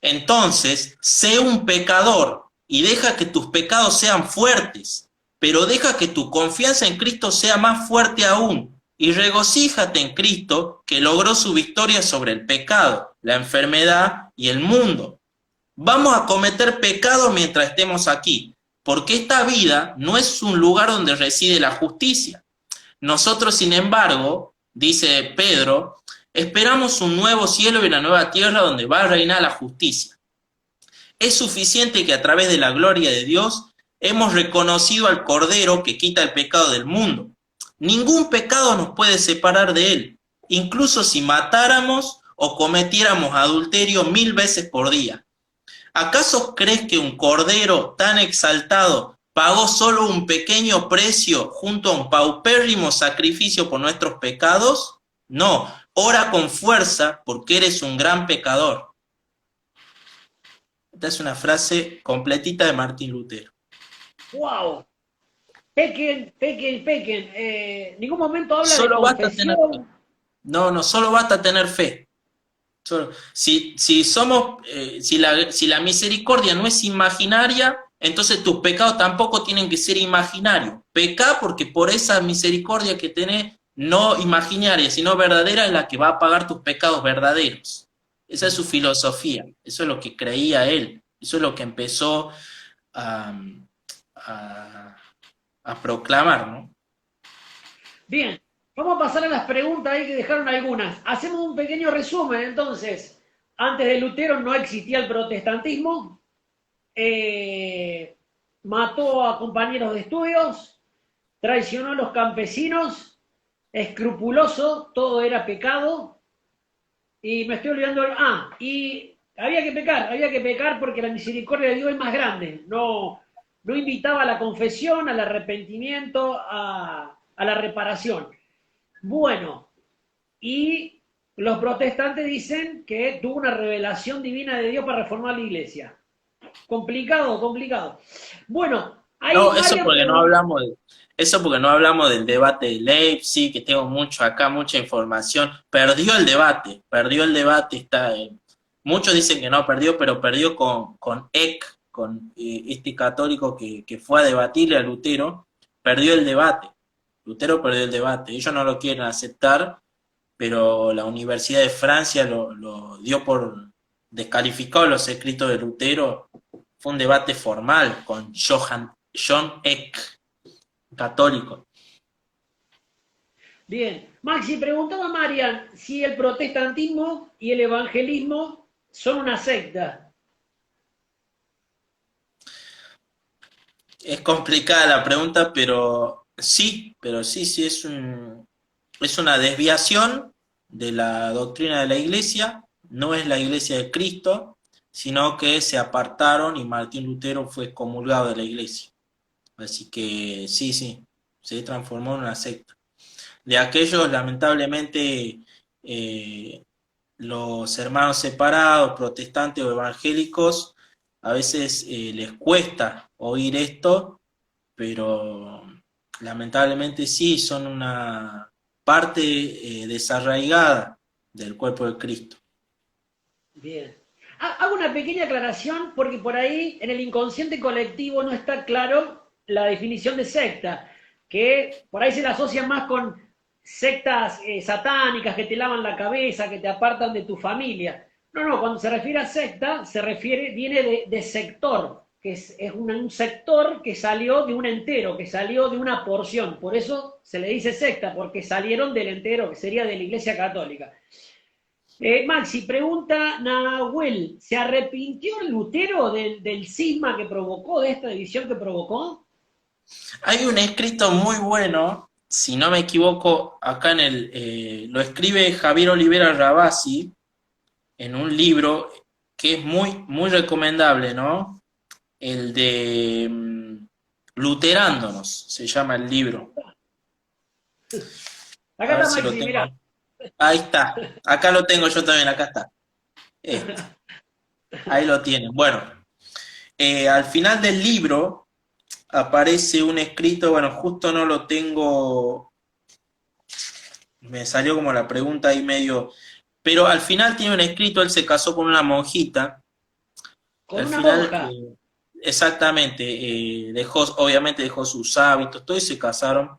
Entonces, sé un pecador y deja que tus pecados sean fuertes, pero deja que tu confianza en Cristo sea más fuerte aún. Y regocíjate en Cristo que logró su victoria sobre el pecado, la enfermedad y el mundo. Vamos a cometer pecado mientras estemos aquí, porque esta vida no es un lugar donde reside la justicia. Nosotros, sin embargo, dice Pedro, esperamos un nuevo cielo y una nueva tierra donde va a reinar la justicia. Es suficiente que a través de la gloria de Dios hemos reconocido al Cordero que quita el pecado del mundo. Ningún pecado nos puede separar de él, incluso si matáramos o cometiéramos adulterio 1000 veces por día. ¿Acaso crees que un Cordero tan exaltado pagó solo un pequeño precio junto a un paupérrimo sacrificio por nuestros pecados? No, ora con fuerza porque eres un gran pecador. Esta es una frase completita de Martín Lutero. ¡Wow! Pequen, pequen, pequen. Ningún momento habla de Solo basta tener fe. confesión. No, solo basta tener fe. Si somos, si la misericordia no es imaginaria, entonces tus pecados tampoco tienen que ser imaginarios. Pecá porque por esa misericordia que tenés, no imaginaria, sino verdadera, es la que va a pagar tus pecados verdaderos. Esa es su filosofía, eso es lo que creía él, eso es lo que empezó a, a, a proclamar, ¿no? Bien, vamos a pasar a las preguntas ahí que dejaron algunas. Hacemos un pequeño resumen, entonces. Antes de Lutero no existía el protestantismo. eh, Mató a compañeros de estudios, traicionó a los campesinos, escrupuloso, todo era pecado. Y me estoy olvidando. Y había que pecar porque la misericordia de Dios es más grande. No, no invitaba a la confesión, al arrepentimiento, a la reparación. Bueno, y los protestantes dicen que tuvo una revelación divina de Dios para reformar la iglesia. Complicado, complicado. Bueno, hay No, eso varias porque no preguntas. hablamos eso porque no hablamos del debate de Leipzig, que tengo mucho acá, mucha información. Perdió el debate, muchos dicen que no perdió, pero perdió con Eck, con este católico que fue a debatirle a Lutero, perdió el debate. Lutero perdió el debate. Ellos no lo quieren aceptar, pero la Universidad de Francia lo dio por descalificado los escritos de Lutero. Fue un debate formal con John Eck, católico. Bien, Maxi, preguntaba a Marian si el protestantismo y el evangelismo son una secta. Es complicada la pregunta, pero sí, es una desviación de la doctrina de la iglesia, no es la iglesia de Cristo, sino que se apartaron y Martín Lutero fue excomulgado de la iglesia. Así que sí, se transformó en una secta. De aquellos, lamentablemente, eh, los hermanos separados, protestantes o evangélicos, a veces les cuesta oír esto, pero lamentablemente sí, son una parte desarraigada del cuerpo de Cristo. Bien. Hago una pequeña aclaración porque por ahí en el inconsciente colectivo no está claro la definición de secta, que por ahí se la asocia más con sectas satánicas que te lavan la cabeza, que te apartan de tu familia. No, cuando se refiere a secta, viene de sector. que es un sector que salió de un entero, que salió de una porción. Por eso se le dice secta, porque salieron del entero, que sería de la Iglesia Católica. Maxi, pregunta Nahuel, ¿se arrepintió Lutero del cisma que provocó, de esta división que provocó? Hay un escrito muy bueno, si no me equivoco, acá lo escribe Javier Olivera Rabasi en un libro que es muy, muy recomendable, ¿no? El de Luterándonos, se llama el libro. Acá A ver está si lo Maxi, mirá. tengo. Ahí está. Acá lo tengo yo también, acá está. Este. Ahí lo tienen. Bueno, al final del libro aparece un escrito, bueno, justo no lo tengo, me salió como la pregunta ahí medio, pero al final tiene un escrito, él se casó con una monjita, Con al una final, monja. exactamente, obviamente dejó sus hábitos, todo y se casaron.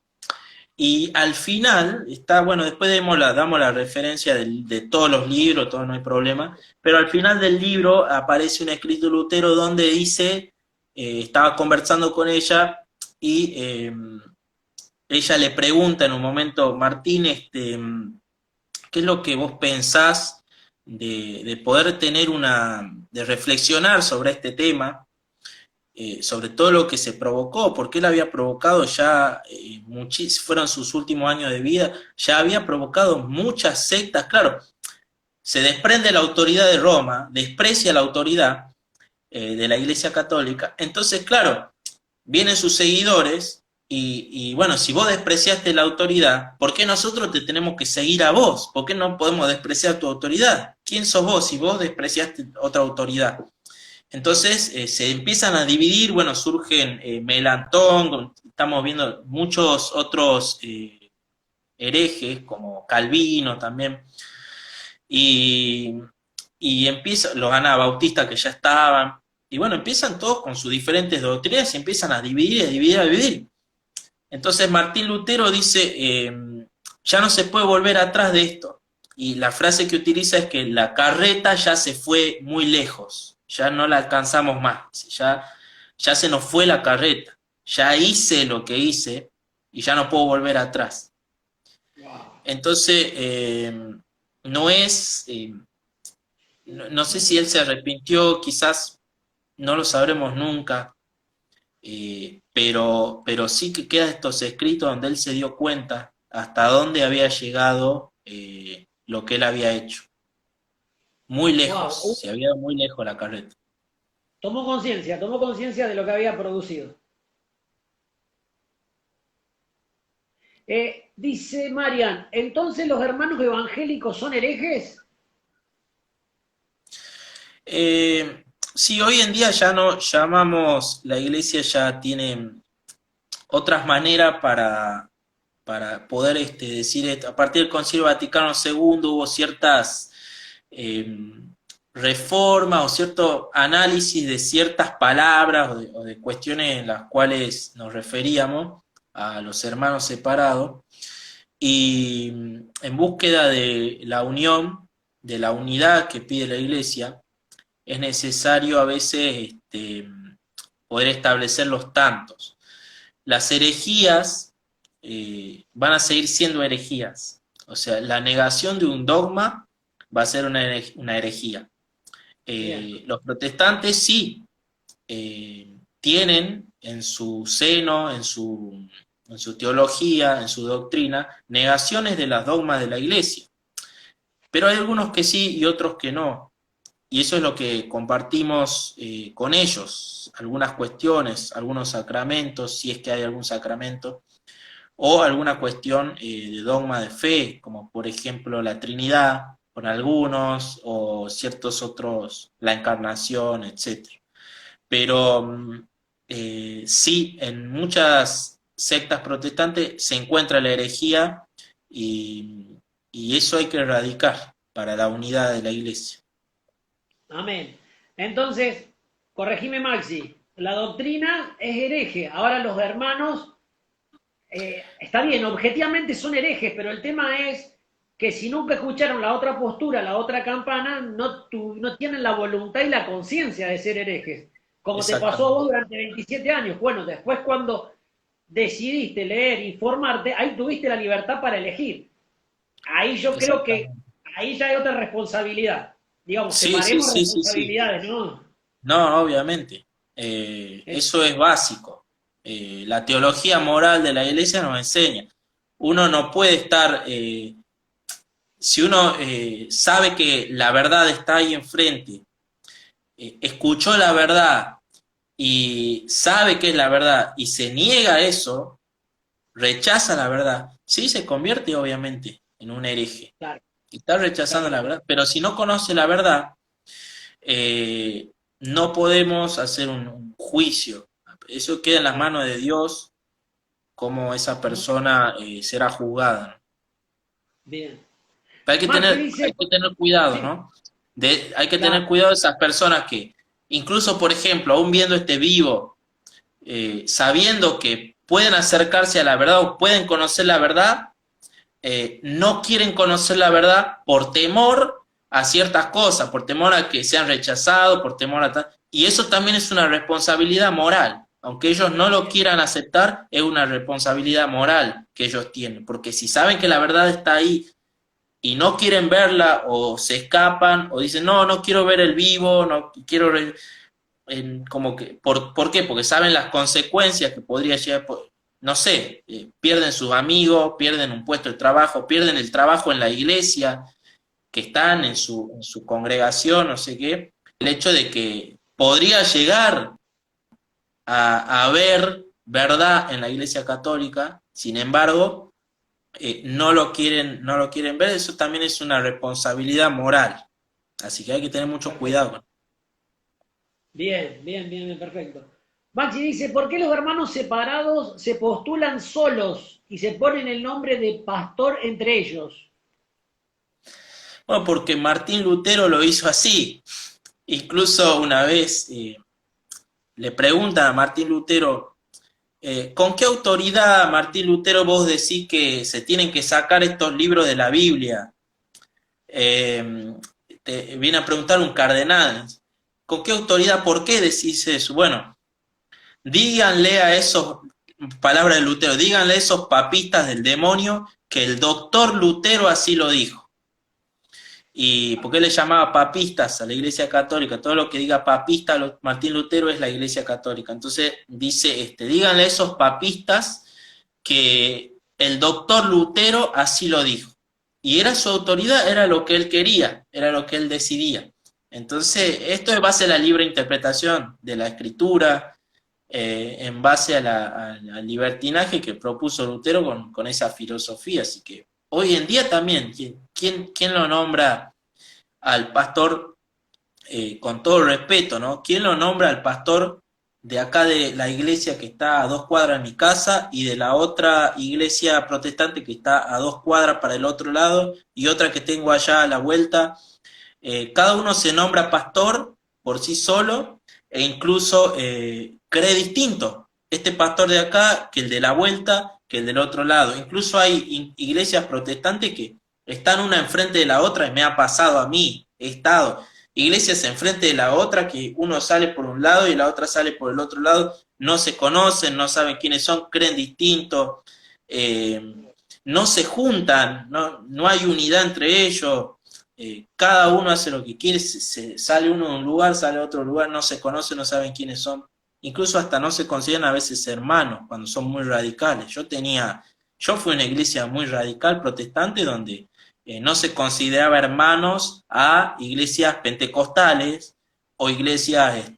Y al final, está, bueno, después damos la referencia de todos los libros, todo no hay problema, pero al final del libro aparece un escrito de Lutero donde dice, estaba conversando con ella y ella le pregunta en un momento, Martín, ¿qué es lo que vos pensás de poder tener de reflexionar sobre este tema? Sobre todo lo que se provocó, porque él había provocado ya, fueron sus últimos años de vida, ya había provocado muchas sectas, claro, se desprende la autoridad de Roma, desprecia la autoridad de la Iglesia Católica, entonces, claro, vienen sus seguidores bueno, si vos despreciaste la autoridad, ¿por qué nosotros te tenemos que seguir a vos? ¿Por qué no podemos despreciar tu autoridad? ¿Quién sos vos si vos despreciaste otra autoridad? Entonces se empiezan a dividir, bueno, surgen Melantón, estamos viendo muchos otros herejes, como Calvino también, y, y empieza, los anabautistas que ya estaban, y bueno, empiezan todos con sus diferentes doctrinas y empiezan a dividir, a dividir, a dividir. Entonces Martín Lutero dice, ya no se puede volver atrás de esto. Y la frase que utiliza es que la carreta ya se fue muy lejos, ya no la alcanzamos más, ya se nos fue la carreta, ya hice lo que hice y ya no puedo volver atrás. Wow. Entonces, no es, no sé si él se arrepintió, quizás no lo sabremos nunca, pero sí que quedan estos escritos donde él se dio cuenta hasta dónde había llegado lo que él había hecho. Muy Wow. lejos, se había ido muy lejos la carreta. Tomó conciencia de lo que había producido. Dice Marian, ¿entonces los hermanos evangélicos son herejes? Sí, hoy en día ya no llamamos, la iglesia ya tiene otras maneras para poder decir esto. A partir del Concilio Vaticano II hubo ciertas reformas o cierto análisis de ciertas palabras o de cuestiones en las cuales nos referíamos a los hermanos separados y en búsqueda de la unión, de la unidad que pide la Iglesia, es necesario a veces poder establecer los tantos. Las herejías van a seguir siendo herejías. O sea, la negación de un dogma va a ser una herejía. Los protestantes sí tienen en su seno, en su teología, en su doctrina, negaciones de las dogmas de la iglesia. Pero hay algunos que sí y otros que no. Y eso es lo que compartimos con ellos, algunas cuestiones, algunos sacramentos, si es que hay algún sacramento, o alguna cuestión de dogma de fe, como por ejemplo la Trinidad, con algunos, o ciertos otros, la encarnación, etc. Pero sí, en muchas sectas protestantes se encuentra la herejía y eso hay que erradicar para la unidad de la iglesia. Amén. Entonces, corregime Maxi, la doctrina es hereje. Ahora los hermanos, está bien, objetivamente son herejes, pero el tema es que si nunca escucharon la otra postura, la otra campana, no tienen la voluntad y la conciencia de ser herejes. como te pasó a vos exactamente, durante 27 años. Bueno, después cuando decidiste leer, informarte, ahí tuviste la libertad para elegir. Ahí yo creo que exactamente. ahí ya hay otra responsabilidad. Digamos, Sí, sí, separemos sí, sí, sí. responsabilidades, ¿no? No, obviamente. Es- Eso es básico. La teología moral de la iglesia nos enseña. Uno no puede estar, si uno sabe que la verdad está ahí enfrente, escuchó la verdad y sabe que es la verdad y se niega a eso, rechaza la verdad, sí se convierte obviamente en un hereje. claro, Está rechazando claro, la verdad, pero si no conoce la verdad, eh, no podemos hacer un juicio. Eso queda en las claro. manos de Dios, cómo esa persona será juzgada. Bien. Pero Maxi hay dice, que tener cuidado, sí, ¿no? Hay que tener claro, cuidado de esas personas que, incluso por ejemplo, aún viendo este vivo, sabiendo que pueden acercarse a la verdad o pueden conocer la verdad, no quieren conocer la verdad por temor a ciertas cosas, por temor a que sean rechazados, por temor a tal. Y eso también es una responsabilidad moral. Aunque ellos no lo quieran aceptar, es una responsabilidad moral que ellos tienen. Porque si saben que la verdad está ahí y no quieren verla o se escapan o dicen, no, no quiero ver el vivo, no quiero... como que, ¿por qué? Porque saben las consecuencias que podría llegar, no sé, pierden sus amigos, pierden un puesto de trabajo, pierden el trabajo en la iglesia, que están en su congregación, no sé qué, el hecho de que podría llegar a haber verdad en la iglesia católica, sin embargo, no lo quieren ver, eso también es una responsabilidad moral, así que hay que tener mucho perfecto. cuidado con. Bien, bien, bien, bien, perfecto. Maxi dice, ¿por qué los hermanos separados se postulan solos y se ponen el nombre de pastor entre ellos? Bueno, porque Martín Lutero lo hizo así. Incluso una vez le preguntan a Martín Lutero, ¿con qué autoridad, Martín Lutero, vos decís que se tienen que sacar estos libros de la Biblia? Eh, Te viene a preguntar un cardenal, ¿con qué autoridad, por qué decís eso? Bueno, díganle a esos, palabras de Lutero, díganle a esos papistas del demonio que el doctor Lutero así lo dijo. ¿Y por qué le llamaba papistas a la Iglesia Católica? Todo lo que diga papista Martín Lutero es la Iglesia Católica. Entonces dice, díganle a esos papistas que el doctor Lutero así lo dijo. Y era su autoridad, era lo que él quería, era lo que él decidía. Entonces, esto es base a la libre interpretación de la escritura, en base al libertinaje que propuso Lutero con esa filosofía. Así que hoy en día también, ¿quién lo nombra al pastor, con todo respeto, ¿no? ¿Quién lo nombra al pastor de acá de la iglesia que está a 2 cuadras de mi casa y de la otra iglesia protestante que está a 2 cuadras para el otro lado y otra que tengo allá a la vuelta? Cada uno se nombra pastor por sí solo e incluso cree distinto. Este pastor de acá que el de la vuelta, que el del otro lado. Incluso hay iglesias protestantes que están una enfrente de la otra y me ha pasado a mí, he estado. Iglesias enfrente de la otra que uno sale por un lado y la otra sale por el otro lado, no se conocen, no saben quiénes son, creen distinto, eh, no se juntan, no hay unidad entre ellos, cada uno hace lo que quiere, sale uno de un lugar, sale a otro lugar, no se conoce, no saben quiénes son, incluso hasta no se consideran a veces hermanos cuando son muy radicales. Yo fui a una iglesia muy radical protestante donde no se consideraba hermanos a iglesias pentecostales o iglesias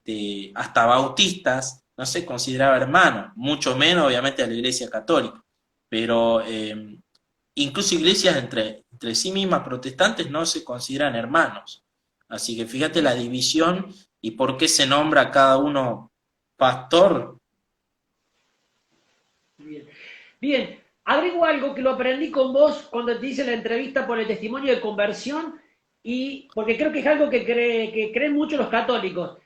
hasta bautistas, no se consideraba hermano, mucho menos obviamente a la iglesia católica, pero incluso iglesias entre sí mismas protestantes no se consideran hermanos. Así que fíjate la división y por qué se nombra a cada uno pastor. Bien. Bien, agrego algo que lo aprendí con vos cuando te hice la entrevista por el testimonio de conversión y porque creo que es algo que creen mucho los católicos.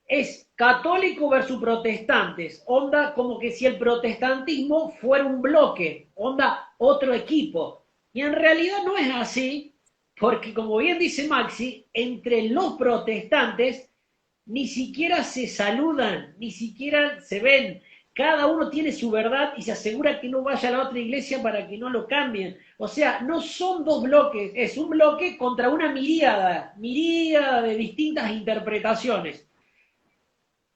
Es católico versus protestantes, onda como que si el protestantismo fuera un bloque, onda otro equipo. Y en realidad no es así, porque como bien dice Maxi, entre los protestantes ni siquiera se saludan, ni siquiera se ven. Cada uno tiene su verdad y se asegura que no vaya a la otra iglesia para que no lo cambien. O sea, no son dos bloques, es un bloque contra una miríada de distintas interpretaciones.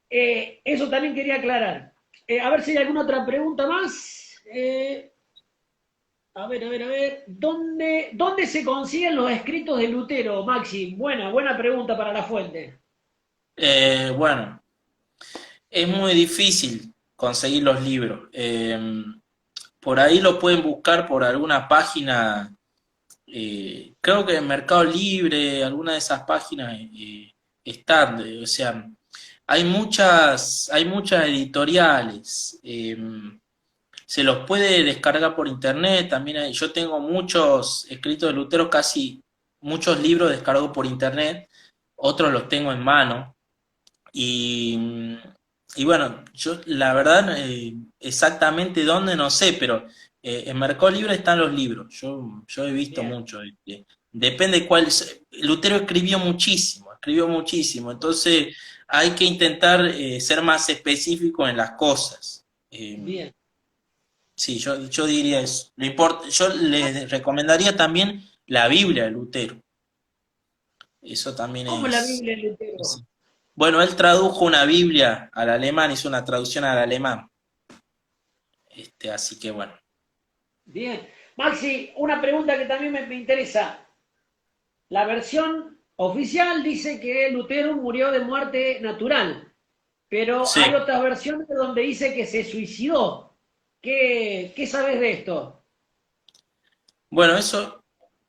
Eso también quería aclarar. A ver si hay alguna otra pregunta más. A ver. ¿Dónde se consiguen los escritos de Lutero, Maxi? Buena pregunta para la fuente. Bueno, es muy difícil conseguir los libros. Por ahí lo pueden buscar por alguna página, creo que en Mercado Libre, alguna de esas páginas están, o sea, hay muchas editoriales, se los puede descargar por internet, también yo tengo muchos escritos de Lutero, casi muchos libros descargo por internet, otros los tengo en mano, y, y bueno, yo la verdad exactamente dónde no sé, pero en Mercado Libre están los libros, yo he visto Bien, mucho, depende cuál, Lutero escribió muchísimo, entonces hay que intentar ser más específico en las cosas. bien. Sí, yo diría eso. Yo les recomendaría también la Biblia de Lutero. Eso también ¿Cómo la es. Biblia de Lutero? Bueno, él tradujo una Biblia al alemán, hizo una traducción al alemán. Así que bueno. Bien. Maxi, una pregunta que también me interesa. La versión oficial dice que Lutero murió de muerte natural, pero Sí. hay otras versiones donde dice que se suicidó. ¿Qué sabes de esto? Bueno, eso,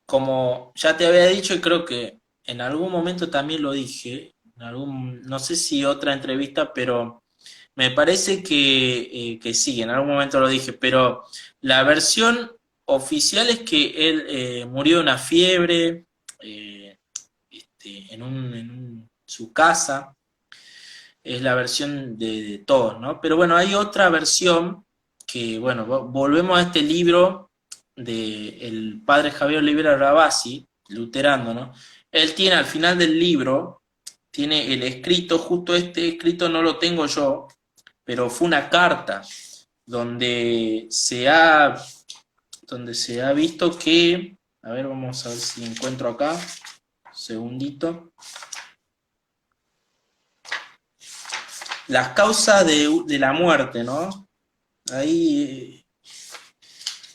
como ya te había dicho, y creo que en algún momento también lo dije, no sé si otra entrevista, pero me parece que sí, en algún momento lo dije, pero la versión oficial es que él murió de una fiebre en su casa, es la versión de todos, ¿no? Pero bueno, hay otra versión que, bueno, volvemos a este libro del padre Javier Olivera Rabasi, luterano, ¿no? Él tiene al final del libro, tiene el escrito, justo este escrito no lo tengo yo, pero fue una carta donde se ha visto que, a ver, vamos a ver si encuentro acá, un segundito, las causas de la muerte, ¿no? Ahí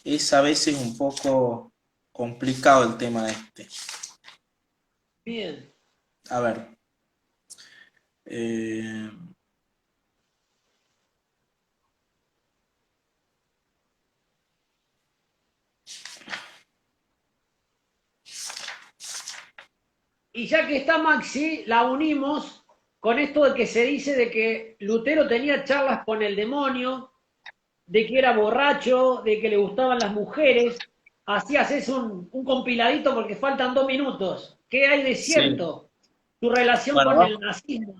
es a veces un poco complicado el tema este. Bien. A ver. Eh, Y ya que está Maxi, la unimos con esto de que se dice de que Lutero tenía charlas con el demonio, de que era borracho, de que le gustaban las mujeres. Así haces un compiladito porque faltan 2 minutos. ¿Qué hay de sí. cierto? Tu relación Bueno, con el vamos. nazismo.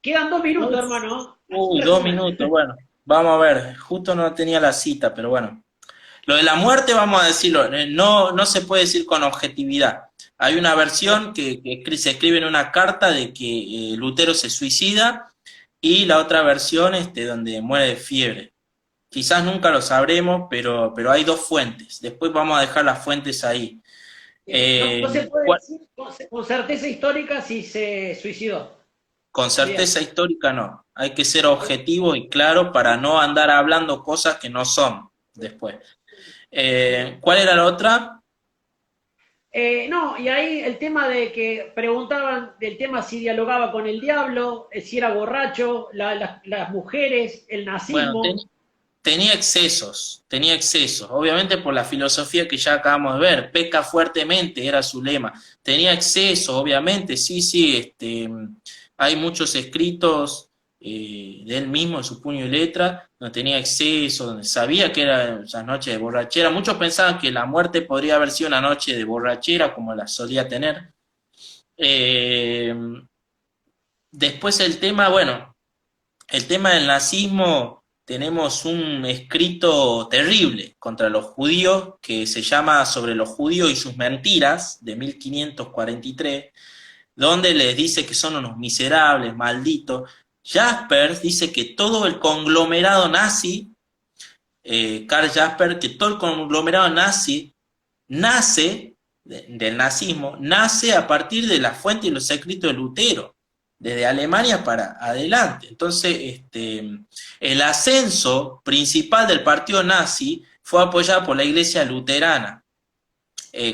Quedan 2 minutos, hermano. Un Uy, resumen. 2 minutos, bueno. Vamos a ver, justo no tenía la cita, pero bueno. Lo de la muerte, vamos a decirlo, no se puede decir con objetividad. Hay una versión que se escribe en una carta de que Lutero se suicida y la otra versión donde muere de fiebre. Quizás nunca lo sabremos, pero hay dos fuentes. Después vamos a dejar las fuentes ahí. No se puede ¿Cuál? decir con certeza histórica si se suicidó. Con Bien. certeza histórica no. Hay que ser objetivo y claro para no andar hablando cosas que no son después. ¿Cuál era la otra? No, y ahí el tema de que preguntaban del tema si dialogaba con el diablo, si era borracho, las mujeres, el Bueno, nazismo. tenía excesos, tenía excesos. Obviamente por la filosofía que ya acabamos de ver, peca fuertemente, era su lema. Tenía excesos, obviamente, sí, hay muchos escritos de él mismo en su puño y letra, donde tenía excesos, donde sabía que era esa noche de borrachera. Muchos pensaban que la muerte podría haber sido una noche de borrachera, como la solía tener. Eh, Después el tema, bueno, el tema del nazismo, tenemos un escrito terrible contra los judíos que se llama Sobre los judíos y sus mentiras, de 1543, donde les dice que son unos miserables, malditos. Jaspers dice que todo el conglomerado nazi, Karl Jaspers, que todo el conglomerado nazi nace, del nazismo, nace a partir de la fuente y los escritos de Lutero, desde Alemania para adelante. Entonces, el ascenso principal del partido nazi fue apoyado por la iglesia luterana,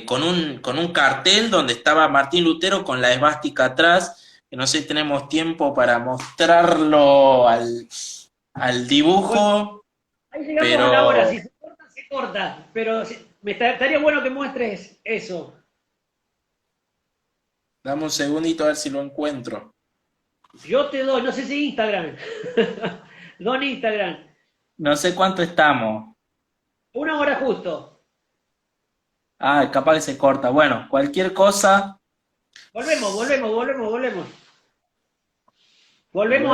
con un cartel donde estaba Martín Lutero con la esvástica atrás, que no sé si tenemos tiempo para mostrarlo al dibujo. Ahí llegamos pero... a la hora, si se corta, pero estaría bueno que muestres eso. Dame un segundito a ver si lo encuentro. Yo te doy, no sé si Instagram. Don Instagram. No sé cuánto estamos. 1 hora justo. Ah, capaz que se corta. Bueno, cualquier cosa. Volvemos,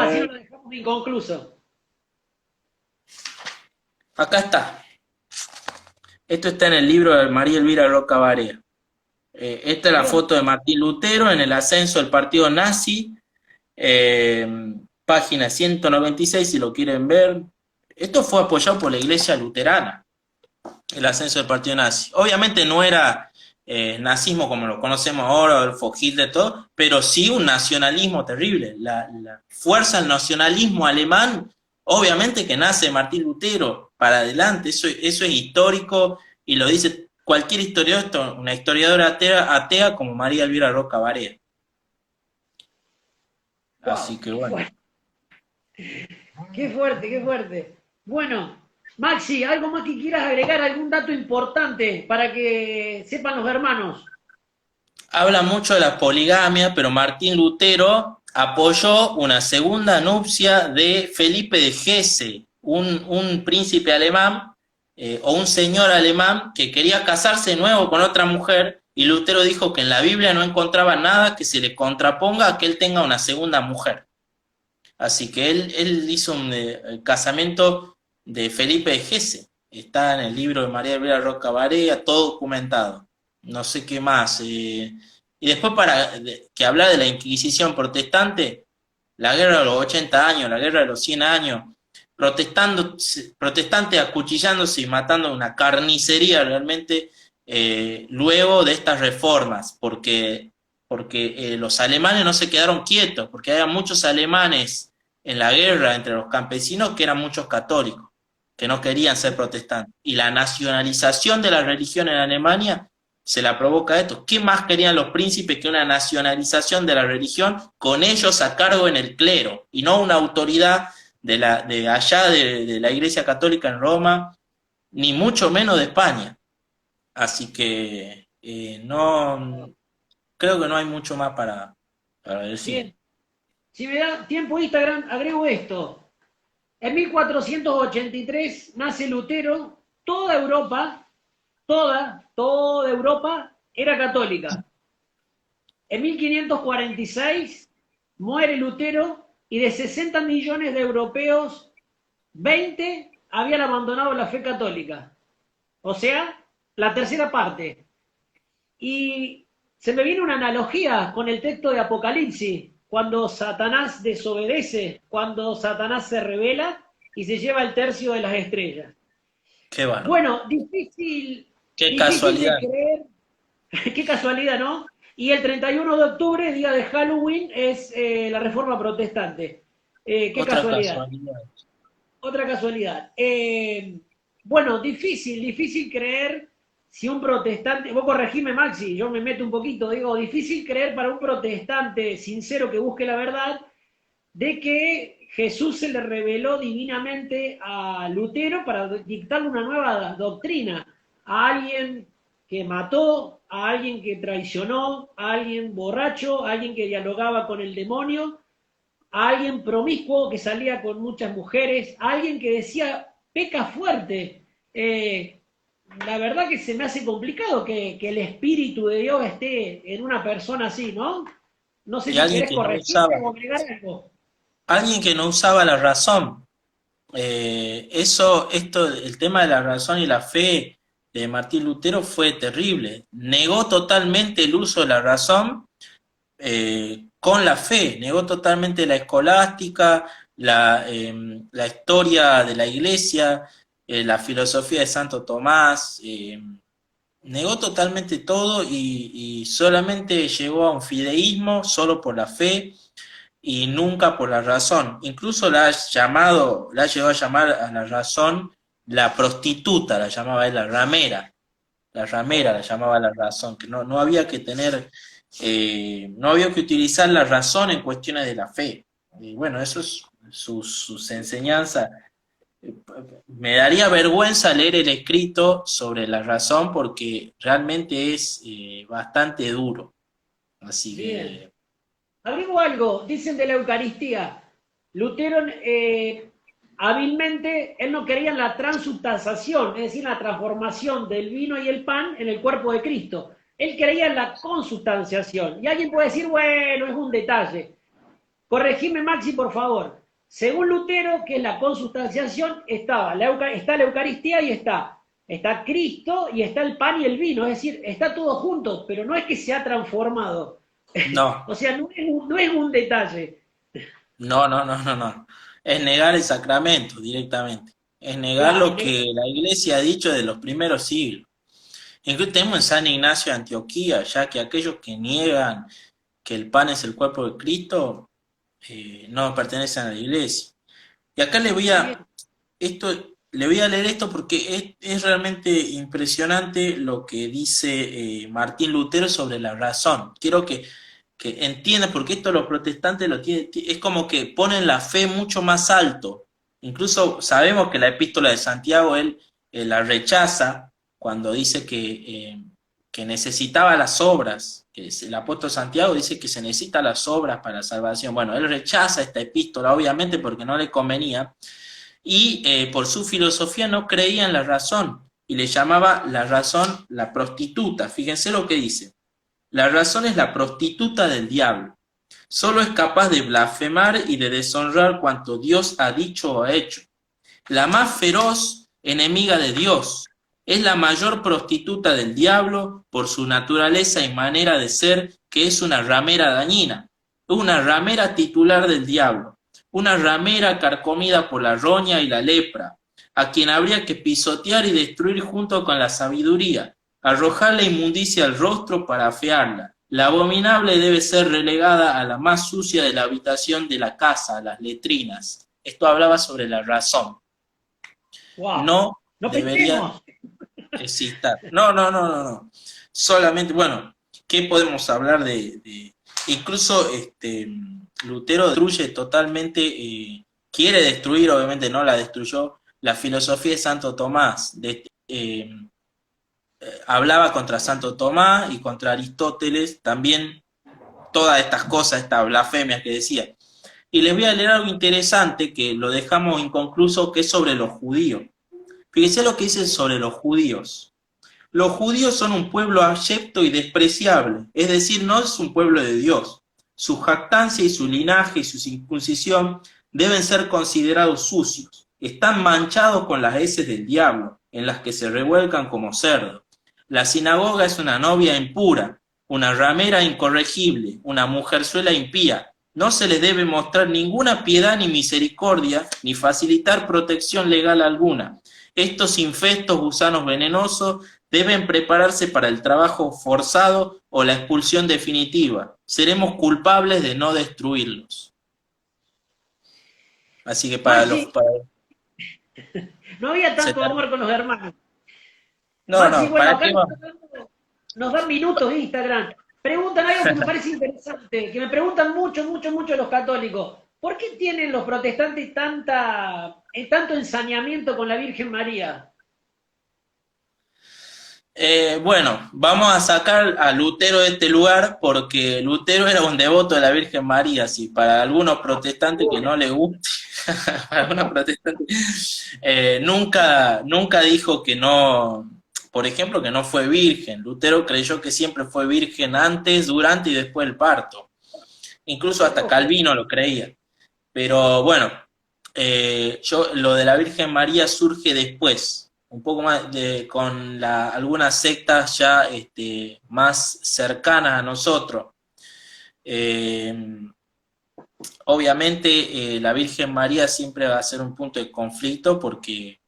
así no lo dejamos inconcluso. Acá está. Esto está en el libro de María Elvira Roca Barea. Esta es la foto de Martín Lutero en el ascenso del partido nazi. Página 196, si lo quieren ver. Esto fue apoyado por la iglesia luterana, el ascenso del partido nazi. Obviamente no era nazismo como lo conocemos ahora, Adolfo Hitler, todo, pero sí un nacionalismo terrible. La fuerza del nacionalismo alemán, obviamente que nace de Martín Lutero para adelante, eso es histórico, y lo dice cualquier historiador, una historiadora atea como María Elvira Roca Barea. Wow, así que bueno. Qué fuerte. Bueno, Maxi, ¿algo más que quieras agregar? ¿Algún dato importante para que sepan los hermanos? Habla mucho de la poligamia, pero Martín Lutero apoyó una segunda nupcia de Felipe de Hesse, un príncipe alemán, o un señor alemán que quería casarse de nuevo con otra mujer, y Lutero dijo que en la Biblia no encontraba nada que se le contraponga a que él tenga una segunda mujer. Así que él hizo el casamiento de Felipe de Hesse. Está en el libro de María Elvira Roca Barea, todo documentado. No sé qué más. Y después, que hablar de la Inquisición protestante, la guerra de los 80 años, la guerra de los 100 años, protestantes acuchillándose y matando, una carnicería realmente, luego de estas reformas, porque los alemanes no se quedaron quietos, porque había muchos alemanes en la guerra entre los campesinos que eran muchos católicos, que no querían ser protestantes. Y la nacionalización de la religión en Alemania se la provoca esto. ¿Qué más querían los príncipes que una nacionalización de la religión con ellos a cargo en el clero, y no una autoridad de allá de la Iglesia Católica en Roma, ni mucho menos de España? Así que no creo que no hay mucho más para decir. Bien. Si me da tiempo Instagram, agrego esto. En 1483 nace Lutero, toda Europa era católica. En 1546 muere Lutero y de 60 millones de europeos, 20 habían abandonado la fe católica. O sea, la tercera parte. Y se me viene una analogía con el texto de Apocalipsis, cuando Satanás desobedece, cuando Satanás se rebela y se lleva el tercio de las estrellas. Qué bueno. Bueno, difícil casualidad. de creer. Qué casualidad, ¿no? Y el 31 de octubre, día de Halloween, es la Reforma Protestante. Qué casualidad. Otra casualidad. Bueno, difícil creer si un protestante, vos corregime Maxi, yo me meto un poquito, digo, difícil creer para un protestante sincero que busque la verdad, de que Jesús se le reveló divinamente a Lutero para dictarle una nueva doctrina, a alguien que mató, a alguien que traicionó, a alguien borracho, a alguien que dialogaba con el demonio, a alguien promiscuo que salía con muchas mujeres, a alguien que decía, peca fuerte. La verdad que se me hace complicado que el Espíritu de Dios esté en una persona así, ¿no? No sé si querés corregirme o agregar algo. Alguien que no usaba la razón. El tema de la razón y la fe de Martín Lutero fue terrible. Negó totalmente el uso de la razón, con la fe, negó totalmente la escolástica, la historia de la iglesia, la filosofía de Santo Tomás, negó totalmente todo y solamente llegó a un fideísmo solo por la fe y nunca por la razón. Incluso la llegó a llamar a la razón la prostituta, la llamaba él la ramera la llamaba la razón, que no había que tener, no había que utilizar la razón en cuestiones de la fe. Y bueno, eso es sus enseñanzas. Me daría vergüenza leer el escrito sobre la razón porque realmente es bastante duro. Así Bien. que, Abrigo algo, dicen de la Eucaristía. Lutero, hábilmente, él no creía en la transubstanciación, es decir, la transformación del vino y el pan en el cuerpo de Cristo. Él creía en la consubstanciación. Y alguien puede decir, bueno, es un detalle. Corregime, Maxi, por favor. Según Lutero, que es la consubstanciación, está la Eucaristía y está Cristo y está el pan y el vino. Es decir, está todo junto, pero no es que se ha transformado. no, O sea, no es un detalle. no. Es negar el sacramento directamente. Es negar Claro, lo que la iglesia ha dicho de los primeros siglos. Incluso tenemos en San Ignacio de Antioquía, ya que aquellos que niegan que el pan es el cuerpo de Cristo, no pertenecen a la iglesia. Y acá bien, le voy a leer esto porque es realmente impresionante lo que dice Martín Lutero sobre la razón. Quiero que entiendan, porque esto los protestantes lo tienen, es como que ponen la fe mucho más alto. Incluso sabemos que la epístola de Santiago él la rechaza cuando dice que necesitaba las obras, que el apóstol Santiago dice que se necesitan las obras para la salvación. Bueno, él rechaza esta epístola, obviamente, porque no le convenía, y por su filosofía no creía en la razón, y le llamaba la razón la prostituta. Fíjense lo que dice. La razón es la prostituta del diablo. Solo es capaz de blasfemar y de deshonrar cuanto Dios ha dicho o ha hecho. La más feroz enemiga de Dios, es la mayor prostituta del diablo por su naturaleza y manera de ser, que es una ramera dañina, una ramera titular del diablo, una ramera carcomida por la roña y la lepra, a quien habría que pisotear y destruir junto con la sabiduría, arrojarle inmundicia al rostro para afearla. La abominable debe ser relegada a la más sucia de la habitación de la casa, a las letrinas. Esto hablaba sobre la razón. wow. No No debería pensemos. existir. No. Solamente, bueno, ¿qué podemos hablar incluso Lutero destruye totalmente, quiere destruir, obviamente no la destruyó, la filosofía de Santo Tomás, hablaba contra Santo Tomás y contra Aristóteles, también todas estas cosas, estas blasfemias que decía. Y les voy a leer algo interesante que lo dejamos inconcluso, que es sobre los judíos. Fíjense lo que dice sobre los judíos. Los judíos son un pueblo abyecto y despreciable, es decir, no es un pueblo de Dios. Su jactancia y su linaje y su circuncisión deben ser considerados sucios. Están manchados con las heces del diablo, en las que se revuelcan como cerdos. La sinagoga es una novia impura, una ramera incorregible, una mujerzuela impía. No se les debe mostrar ninguna piedad ni misericordia, ni facilitar protección legal alguna. Estos infestos gusanos venenosos deben prepararse para el trabajo forzado o la expulsión definitiva. Seremos culpables de no destruirlos. Así que Maxi, no había se tanto amor con los hermanos. Maxi, no, bueno, ¿para acá qué va? nos dan minutos de Instagram. Preguntan algo que me parece interesante, que me preguntan mucho los católicos. ¿Por qué tienen los protestantes tanto ensañamiento con la Virgen María? Bueno, vamos a sacar a Lutero de este lugar porque Lutero era un devoto de la Virgen María, si para algunos protestantes que no les guste, para algunos protestantes, nunca dijo que no, por ejemplo, que no fue virgen. Lutero creyó que siempre fue virgen antes, durante y después del parto. Incluso hasta Calvino lo creía. Pero bueno, lo de la Virgen María surge después, un poco más con algunas sectas ya más cercanas a nosotros. Eh, Obviamente la Virgen María siempre va a ser un punto de conflicto porque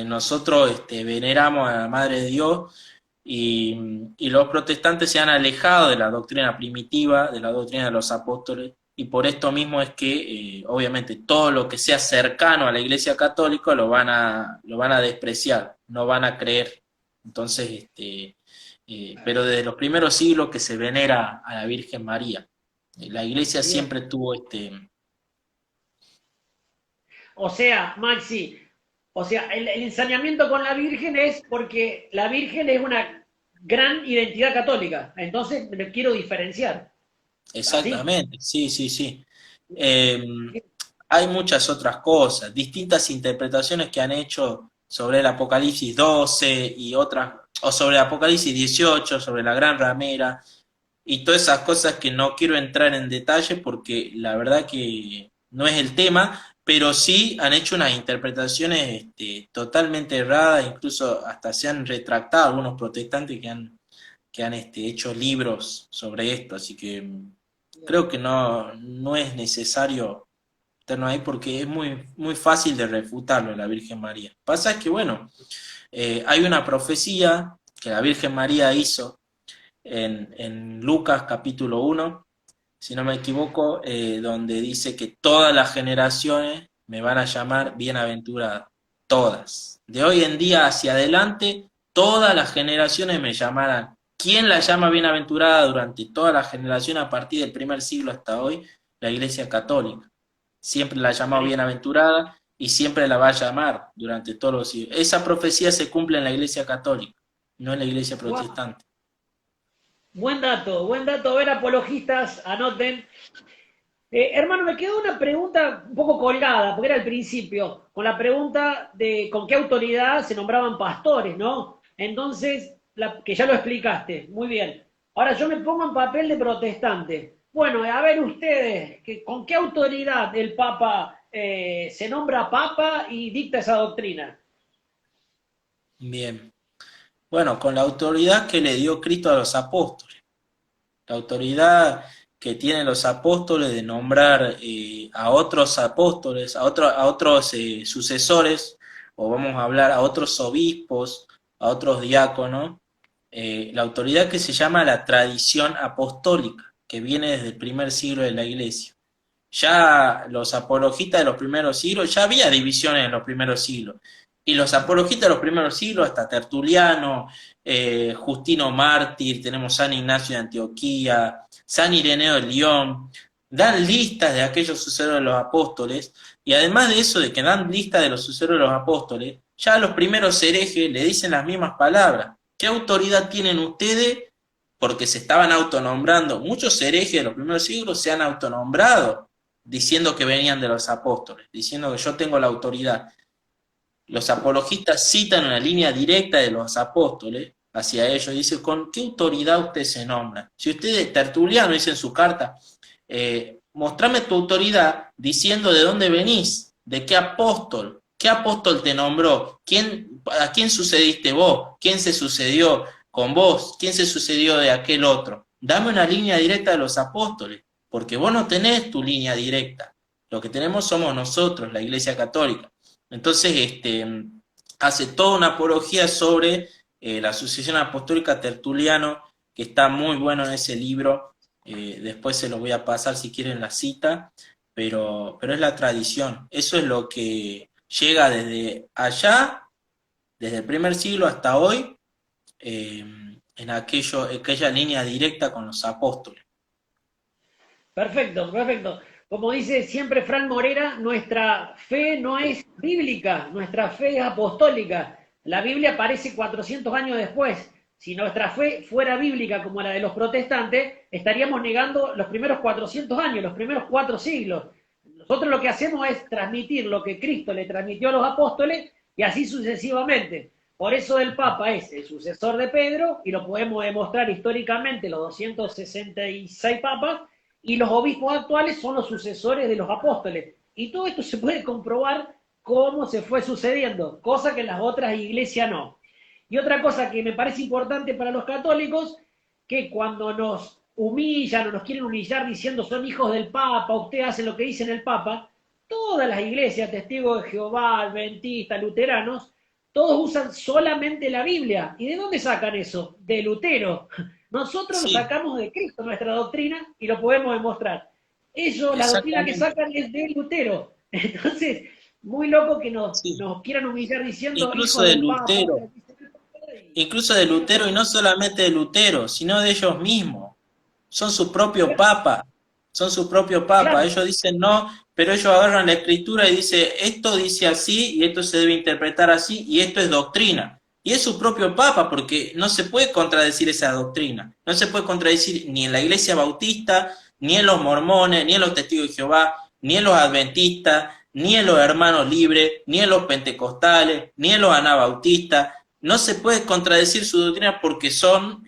nosotros veneramos a la Madre de Dios y los protestantes se han alejado de la doctrina primitiva, de la doctrina de los apóstoles, y por esto mismo es que obviamente todo lo que sea cercano a la Iglesia Católica lo van a despreciar, no van a creer. Entonces, pero desde los primeros siglos que se venera a la Virgen María. La Iglesia Bien. siempre tuvo O sea, Maxi, o sea, el ensañamiento con la Virgen es porque la Virgen es una gran identidad católica. Entonces me quiero diferenciar. ¿Así? exactamente, sí, sí, sí. Eh, Hay muchas otras cosas, distintas interpretaciones que han hecho sobre el Apocalipsis 12 y otras, o sobre el Apocalipsis 18, sobre la gran ramera, y todas esas cosas que no quiero entrar en detalle porque la verdad que no es el tema, pero sí han hecho unas interpretaciones totalmente erradas, incluso hasta se han retractado algunos protestantes que han hecho libros sobre esto, así que creo que no es necesario meternos ahí porque es muy fácil de refutarlo la Virgen María. Pasa es que, bueno, hay una profecía que la Virgen María hizo en Lucas capítulo 1, si no me equivoco, donde dice que todas las generaciones me van a llamar bienaventurada, todas. De hoy en día hacia adelante, todas las generaciones me llamarán. ¿Quién la llama bienaventurada durante todas las generaciones a partir del primer siglo hasta hoy? La Iglesia Católica. Siempre la ha llamado bienaventurada y siempre la va a llamar durante todos los siglos. Esa profecía se cumple en la Iglesia Católica, no en la Iglesia Wow. Protestante. Buen dato, buen dato. A ver, apologistas, anoten. Hermano, me quedó una pregunta un poco colgada, porque era al principio, con la pregunta de con qué autoridad se nombraban pastores, ¿no? Entonces, que ya lo explicaste, muy bien. Ahora yo me pongo en papel de protestante. Bueno, a ver ustedes, ¿con qué autoridad el Papa se nombra Papa y dicta esa doctrina? Bien. Bueno, con la autoridad que le dio Cristo a los apóstoles, la autoridad que tienen los apóstoles de nombrar a otros apóstoles, a otros sucesores, o vamos a hablar a otros obispos, a otros diáconos, la autoridad que se llama la tradición apostólica, que viene desde el primer siglo de la Iglesia. Ya los apologistas de los primeros siglos, ya había divisiones en los primeros siglos. Y los apologistas de los primeros siglos, hasta Tertuliano, Justino Mártir, tenemos San Ignacio de Antioquía, San Ireneo de León, dan listas de aquellos sucesores de los apóstoles, y además de eso, de que dan listas de los sucesores de los apóstoles, ya los primeros herejes le dicen las mismas palabras. ¿Qué autoridad tienen ustedes? Porque se estaban autonombrando. Muchos herejes de los primeros siglos se han autonombrado diciendo que venían de los apóstoles, diciendo que yo tengo la autoridad. Los apologistas citan una línea directa de los apóstoles hacia ellos y dicen, ¿con qué autoridad usted se nombra? Si usted, Tertuliano, dice en su carta, mostrame tu autoridad diciendo de dónde venís, de qué apóstol te nombró, a quién sucediste vos, quién se sucedió con vos, quién se sucedió de aquel otro. Dame una línea directa de los apóstoles, porque vos no tenés tu línea directa. Lo que tenemos somos nosotros, la Iglesia Católica. Entonces, hace toda una apología sobre la sucesión apostólica Tertuliano, que está muy bueno en ese libro. Después se lo voy a pasar si quieren la cita, pero es la tradición. Eso es lo que llega desde allá, desde el primer siglo hasta hoy, en aquella línea directa con los apóstoles. Perfecto, perfecto. Como dice siempre Fran Morera, nuestra fe no es bíblica, nuestra fe es apostólica. La Biblia aparece 400 años después. Si nuestra fe fuera bíblica como la de los protestantes, estaríamos negando los primeros 400 años, los primeros 4 siglos. Nosotros lo que hacemos es transmitir lo que Cristo le transmitió a los apóstoles y así sucesivamente. Por eso el Papa es el sucesor de Pedro y lo podemos demostrar históricamente los 266 papas y los obispos actuales son los sucesores de los apóstoles. Y todo esto se puede comprobar cómo se fue sucediendo, cosa que en las otras iglesias no. Y otra cosa que me parece importante para los católicos, que cuando nos humillan o nos quieren humillar diciendo son hijos del Papa, ustedes hacen lo que dicen el Papa, todas las iglesias, testigos de Jehová, adventistas, luteranos, todos usan solamente la Biblia. ¿Y de dónde sacan eso? De Lutero. Nosotros lo Sí, sacamos de Cristo, nuestra doctrina, y lo podemos demostrar. Ellos, la doctrina que exactamente. sacan es de Lutero. Entonces, muy loco que Sí. nos quieran humillar diciendo Incluso hijos de del Papa. Lutero. Incluso de Lutero, y no solamente de Lutero, sino de ellos mismos. Son su propio papa, son su propio papa. Claro, Ellos dicen no, pero ellos agarran la escritura y dicen, esto dice así, y esto se debe interpretar así, y esto es doctrina. Y es su propio papa, porque no se puede contradecir esa doctrina. No se puede contradecir ni en la iglesia bautista, ni en los mormones, ni en los testigos de Jehová, ni en los adventistas, ni en los hermanos libres, ni en los pentecostales, ni en los anabautistas. No se puede contradecir su doctrina porque son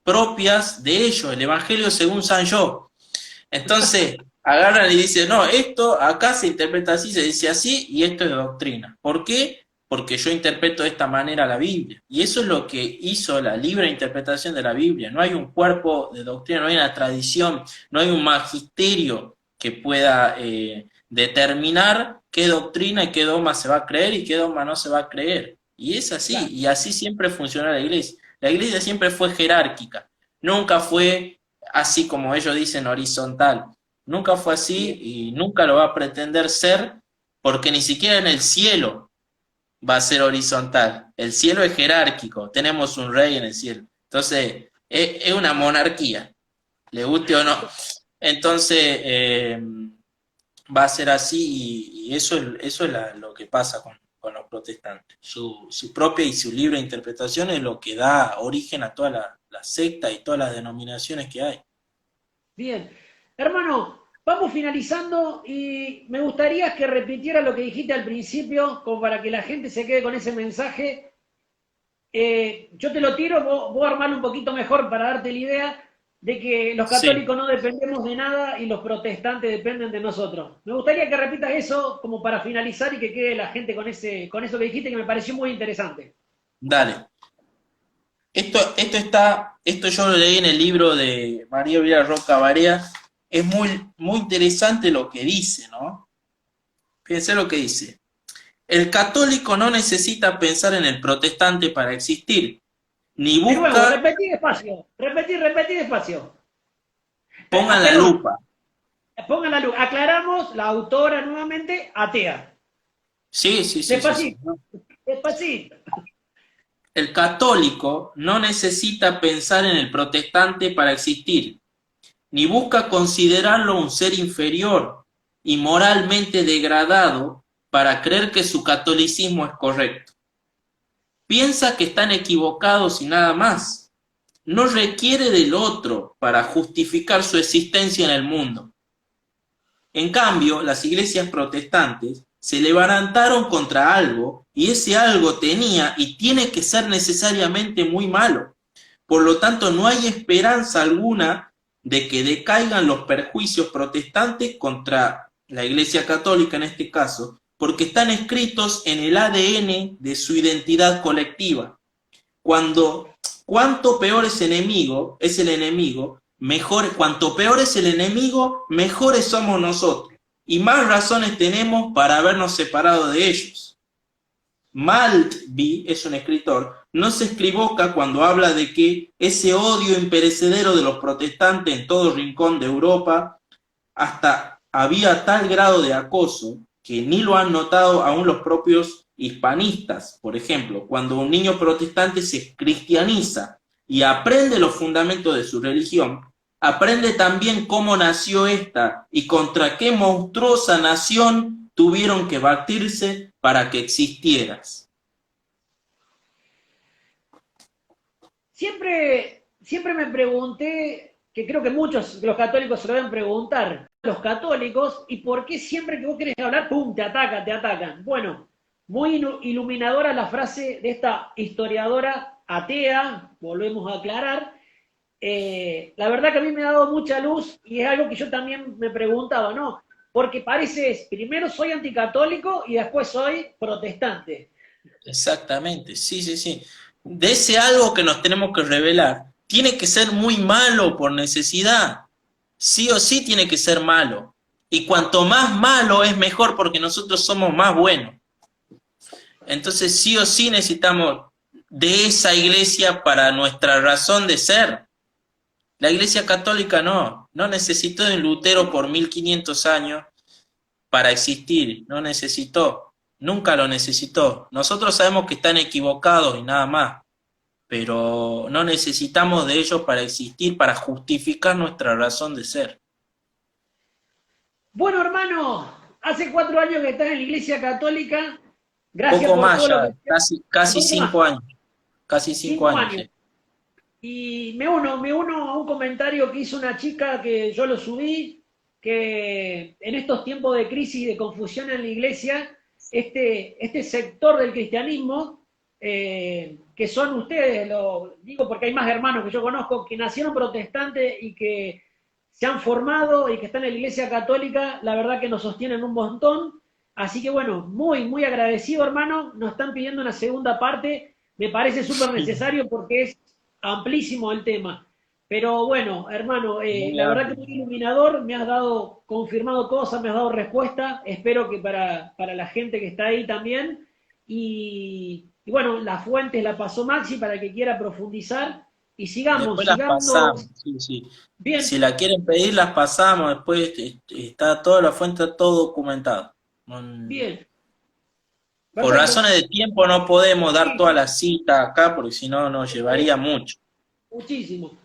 propias de ellos, el Evangelio según San Yo. Entonces, agarran y dicen, no, esto acá se interpreta así, se dice así, y esto es doctrina. ¿Por qué? Porque yo interpreto de esta manera la Biblia. Y eso es lo que hizo la libre interpretación de la Biblia. No hay un cuerpo de doctrina, no hay una tradición, no hay un magisterio que pueda determinar qué doctrina y qué dogma se va a creer y qué dogma no se va a creer. Y es así, claro. y así siempre funcionó la iglesia. La iglesia siempre fue jerárquica, nunca fue así como ellos dicen horizontal. Nunca fue así Bien, y nunca lo va a pretender ser porque ni siquiera en el cielo va a ser horizontal. El cielo es jerárquico, tenemos un rey en el cielo. Entonces, es una monarquía, le guste o no. Entonces, va a ser así y eso es lo que pasa con los protestantes. Su propia y su libre interpretación es lo que da origen a toda la secta y todas las denominaciones que hay. bien. Hermano, vamos finalizando y me gustaría que repitiera lo que dijiste al principio, como para que la gente se quede con ese mensaje. Yo te lo tiro, vos armarlo un poquito mejor para darte la idea de que los Sí, católicos no dependemos de nada y los protestantes dependen de nosotros. Me gustaría que repitas eso como para finalizar y que quede la gente con eso que dijiste que me pareció muy interesante. dale. Esto yo lo leí en el libro de María Villa Roca Barea. Es muy, muy interesante lo que dice, ¿no? Fíjense lo que dice. El católico no necesita pensar en el protestante para existir, ni De nuevo, busca, repetí despacio. pongan la Perdón, lupa. pongan la luz. Aclaramos, la autora nuevamente, atea. Sí, sí, sí, sí, sí. Despacito, despacito. El católico no necesita pensar en el protestante para existir, ni busca considerarlo un ser inferior y moralmente degradado para creer que su catolicismo es correcto. Piensa que están equivocados y nada más. No requiere del otro para justificar su existencia en el mundo. En cambio, las iglesias protestantes se levantaron contra algo y ese algo tenía y tiene que ser necesariamente muy malo. Por lo tanto, no hay esperanza alguna de que decaigan los perjuicios protestantes contra la Iglesia Católica en este caso, porque están escritos en el ADN de su identidad colectiva. Cuanto peor es el enemigo, mejor, cuanto peor es el enemigo, mejores somos nosotros. Y más razones tenemos para habernos separado de ellos. Maltby es un escritor, no se equivoca cuando habla de que ese odio imperecedero de los protestantes en todo rincón de Europa hasta había tal grado de acoso que ni lo han notado aún los propios hispanistas. Por ejemplo, cuando un niño protestante se cristianiza y aprende los fundamentos de su religión, aprende también cómo nació esta y contra qué monstruosa nación tuvieron que batirse para que existieras. Siempre me pregunté, que creo que muchos de los católicos se lo deben preguntar, los católicos, ¿y por qué siempre que vos querés hablar, pum, te atacan, te atacan? Bueno, muy iluminadora la frase de esta historiadora atea, volvemos a aclarar. La verdad que a mí me ha dado mucha luz y es algo que yo también me preguntaba, ¿no? Porque parece, primero soy anticatólico y después soy protestante. Exactamente, sí, sí, sí. De ese algo que nos tenemos que revelar, tiene que ser muy malo por necesidad. Sí o sí tiene que ser malo. Y cuanto más malo es mejor porque nosotros somos más buenos. Entonces sí o sí necesitamos de esa iglesia para nuestra razón de ser. La iglesia católica no necesitó de un Lutero por 1500 años para existir, no necesitó, nunca lo necesitó. Nosotros sabemos que están equivocados y nada más, pero no necesitamos de ellos para existir, para justificar nuestra razón de ser. Bueno, hermano, hace 4 años que estás en la Iglesia Católica. Gracias Poco por más todo lo ya, que... casi Un poco más, 5 años, casi 5 5 años. años. Sí. Y me uno a un comentario que hizo una chica que yo lo subí, que en estos tiempos de crisis y de confusión en la iglesia, este sector del cristianismo, que son ustedes, lo digo porque hay más hermanos que yo conozco, que nacieron protestantes y que se han formado y que están en la iglesia católica, la verdad que nos sostienen un montón. Así que bueno, muy, muy agradecido, hermano. Nos están pidiendo una segunda parte. Me parece súper necesario porque es amplísimo el tema. Pero bueno, hermano, Muy la verdad que amplio. muy iluminador, me has dado, confirmado cosas, me has dado respuesta, espero que para la gente que está ahí también. Y bueno, las fuentes la pasó Maxi para el que quiera profundizar. Y sigamos, Después las sigamos. pasamos, sí, sí. Si Bien, la quieren pedir, las pasamos, después está toda la fuente, todo documentado. bien, Por perfecto. razones de tiempo no podemos dar Sí, toda sí, la cita acá, porque si no nos llevaría mucho. muchísimo.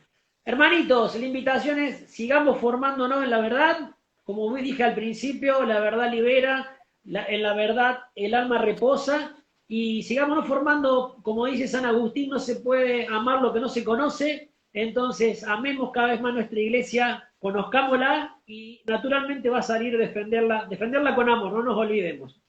Hermanitos, la invitación es, sigamos formándonos en la verdad. Como dije al principio, la verdad libera, en la verdad el alma reposa. Y sigámonos formando, como dice San Agustín, no se puede amar lo que no se conoce. Entonces, amemos cada vez más nuestra iglesia, conozcámosla y naturalmente va a salir defenderla con amor, no nos olvidemos.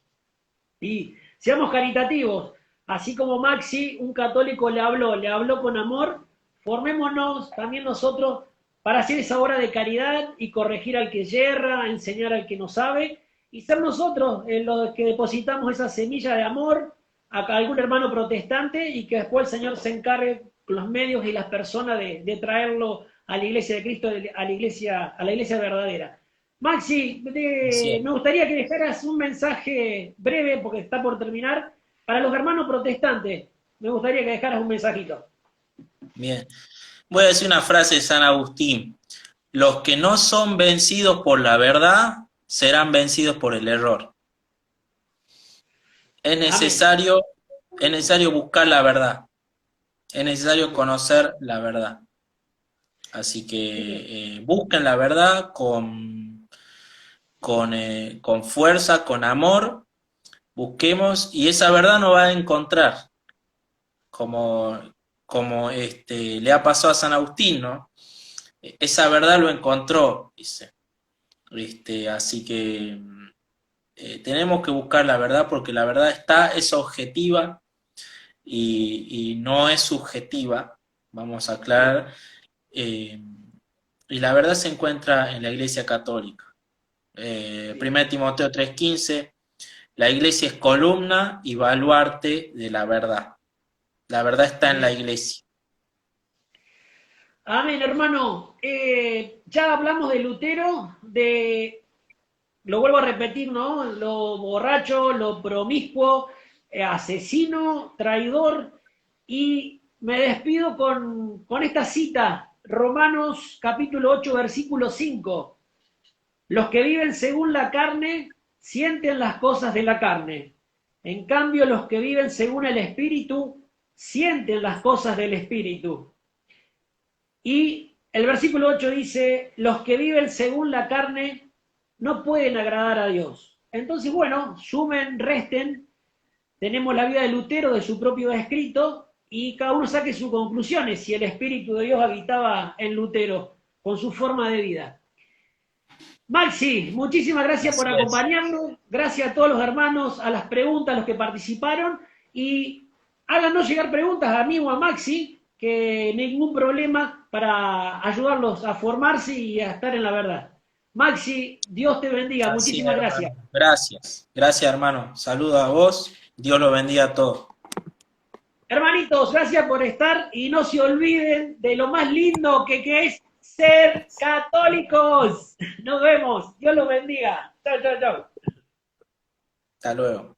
Y seamos caritativos, así como Maxi, un católico le habló con amor, formémonos también nosotros para hacer esa obra de caridad y corregir al que yerra, enseñar al que no sabe, y ser nosotros los que depositamos esa semilla de amor a algún hermano protestante y que después el Señor se encargue con los medios y las personas de traerlo a la iglesia de Cristo, a la iglesia verdadera. Maxi, Así es. me gustaría que dejaras un mensaje breve, porque está por terminar, para los hermanos protestantes. Me gustaría que dejaras un mensajito. Bien. Voy a decir una frase de San Agustín. Los que no son vencidos por la verdad serán vencidos por el error. Es Amén. necesario, es necesario buscar la verdad. Es necesario conocer la verdad. Así que busquen la verdad con fuerza, con amor, busquemos y esa verdad nos va a encontrar, como, como le ha pasado a San Agustín, ¿no? Esa verdad lo encontró, dice. Así que tenemos que buscar la verdad porque la verdad es objetiva y no es subjetiva, vamos a aclarar, y la verdad se encuentra en la Iglesia Católica. 1 Timoteo 3:15, la iglesia es columna y baluarte de la verdad. La verdad está en la Bien. iglesia. Amén, hermano. Ya hablamos de Lutero, lo vuelvo a repetir, ¿no? Lo borracho, lo promiscuo, asesino, traidor. Y me despido con esta cita, Romanos capítulo 8, versículo 5. Los que viven según la carne sienten las cosas de la carne. En cambio, los que viven según el Espíritu sienten las cosas del Espíritu. Y el versículo 8 dice, los que viven según la carne no pueden agradar a Dios. Entonces, bueno, sumen, resten, tenemos la vida de Lutero, de su propio escrito, y cada uno saque sus conclusiones si el Espíritu de Dios habitaba en Lutero con su forma de vida. Maxi, muchísimas gracias por Así es. acompañarnos, gracias a todos los hermanos, a las preguntas, a los que participaron, y háganos llegar preguntas a mí o a Maxi, que ningún problema para ayudarlos a formarse y a estar en la verdad. Maxi, Dios te bendiga, Así es, muchísimas hermano. gracias. Gracias. Gracias, hermano. Saludos a vos. Dios lo bendiga a todos. Hermanitos, gracias por estar y no se olviden de lo más lindo que es ser católicos. Nos vemos. Dios los bendiga. Chau, chau, chau. Hasta luego.